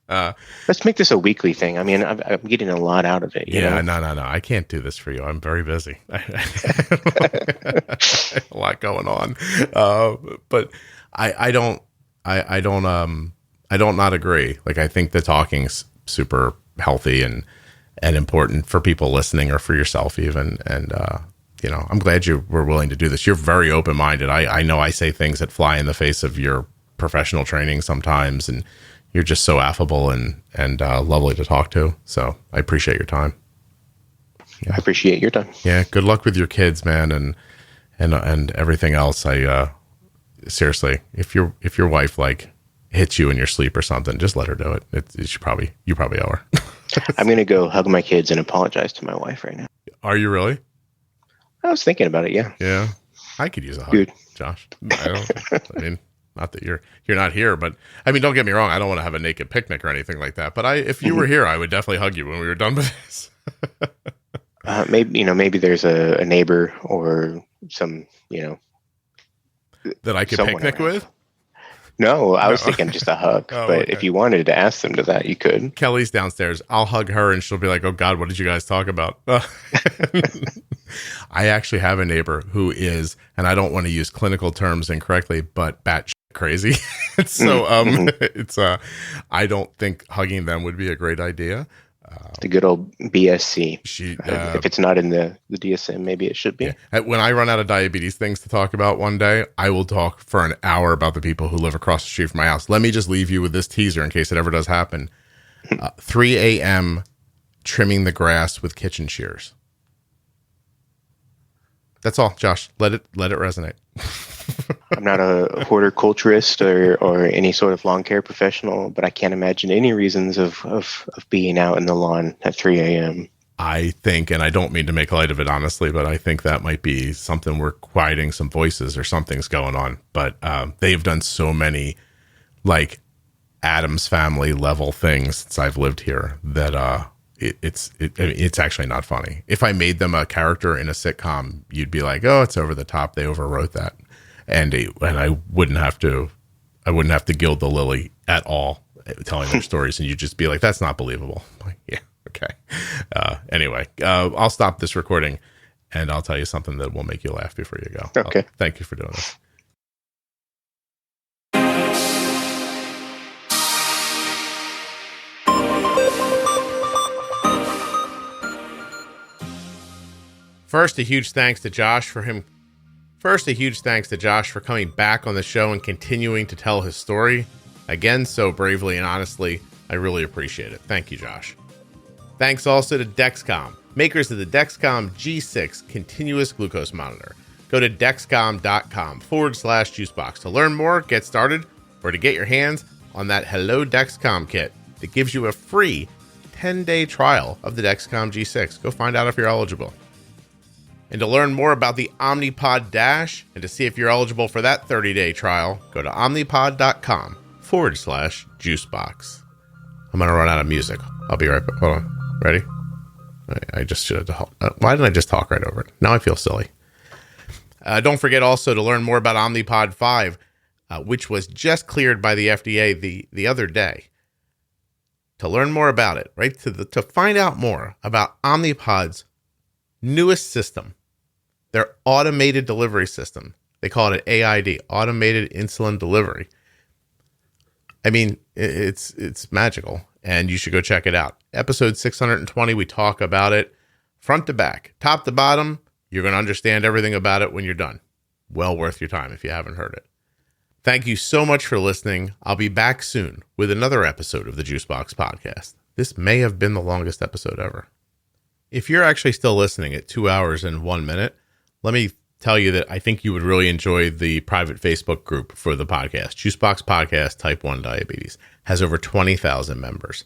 Let's make this a weekly thing. I mean, I'm getting a lot out of it. You know? No. I can't do this for you. I'm very busy. I have a lot going on. But I don't not agree. Like, I think the talking's super healthy and important for people listening, or for yourself even. And, you know, I'm glad you were willing to do this. You're very open-minded. I know I say things that fly in the face of your professional training sometimes, and you're just so affable and lovely to talk to. So I appreciate your time. Yeah. I appreciate your time. Yeah. Good luck with your kids, man. And everything else. Seriously, if your wife like hits you in your sleep or something, just let her do it. You probably owe her. I'm going to go hug my kids and apologize to my wife right now. Are you really? I was thinking about it. Yeah. Yeah. I could use a hug, Dude. Josh. I mean, not that you're not here, but I mean, don't get me wrong. I don't want to have a naked picnic or anything like that. But if you were here, I would definitely hug you when we were done with this. Maybe there's a neighbor or some, that I could picnic around. With. No, I was thinking just a hug. But okay. If you wanted to ask them to that, you could. Kelly's downstairs. I'll hug her and she'll be like, oh God, what did you guys talk about? I actually have a neighbor who is, and I don't want to use clinical terms incorrectly, but batshit crazy. So I don't think hugging them would be a great idea. The good old BSC. If it's not in the DSM, maybe it should be. Yeah. When I run out of diabetes things to talk about one day, I will talk for an hour about the people who live across the street from my house. Let me just leave you with this teaser in case it ever does happen. 3 a.m. trimming the grass with kitchen shears. That's all, Josh. Let it resonate. I'm not a horticulturist or any sort of lawn care professional, but I can't imagine any reasons of being out in the lawn at 3 a.m. I think, and I don't mean to make light of it, honestly, but I think that might be something we're quieting some voices or something's going on. But they've done so many, like, Addams Family level things since I've lived here that it's actually not funny. If I made them a character in a sitcom, you'd be like, oh, it's over the top. They overwrote that, and I wouldn't have to gild the lily at all telling their stories, and you'd just be like, that's not believable. I'm like, yeah, okay. Anyway, I'll stop this recording, and I'll tell you something that will make you laugh before you go. Okay. Thank you for doing this. First, a huge thanks to Josh for coming back on the show and continuing to tell his story. Again, so bravely and honestly, I really appreciate it. Thank you, Josh. Thanks also to Dexcom, makers of the Dexcom G6 continuous glucose monitor. Go to dexcom.com/juicebox to learn more, get started, or to get your hands on that Hello Dexcom kit that gives you a free 10-day trial of the Dexcom G6. Go find out if you're eligible. And to learn more about the Omnipod DASH and to see if you're eligible for that 30-day trial, go to omnipod.com/juicebox. I'm going to run out of music. I'll be right back. Hold on. Ready? I just should have. Why didn't I just talk right over it? Now I feel silly. Don't forget also to learn more about Omnipod 5, which was just cleared by the FDA the other day. To learn more about it, right? To find out more about Omnipod's newest system, their automated delivery system. They call it an AID, automated insulin delivery. I mean, it's magical, and you should go check it out. Episode 620, we talk about it front to back, top to bottom. You're going to understand everything about it when you're done. Well worth your time if you haven't heard it. Thank you so much for listening. I'll be back soon with another episode of the Juicebox Podcast. This may have been the longest episode ever. If you're actually still listening at 2 hours and 1 minute, let me tell you that I think you would really enjoy the private Facebook group for the podcast. Juicebox Podcast Type 1 Diabetes has over 20,000 members.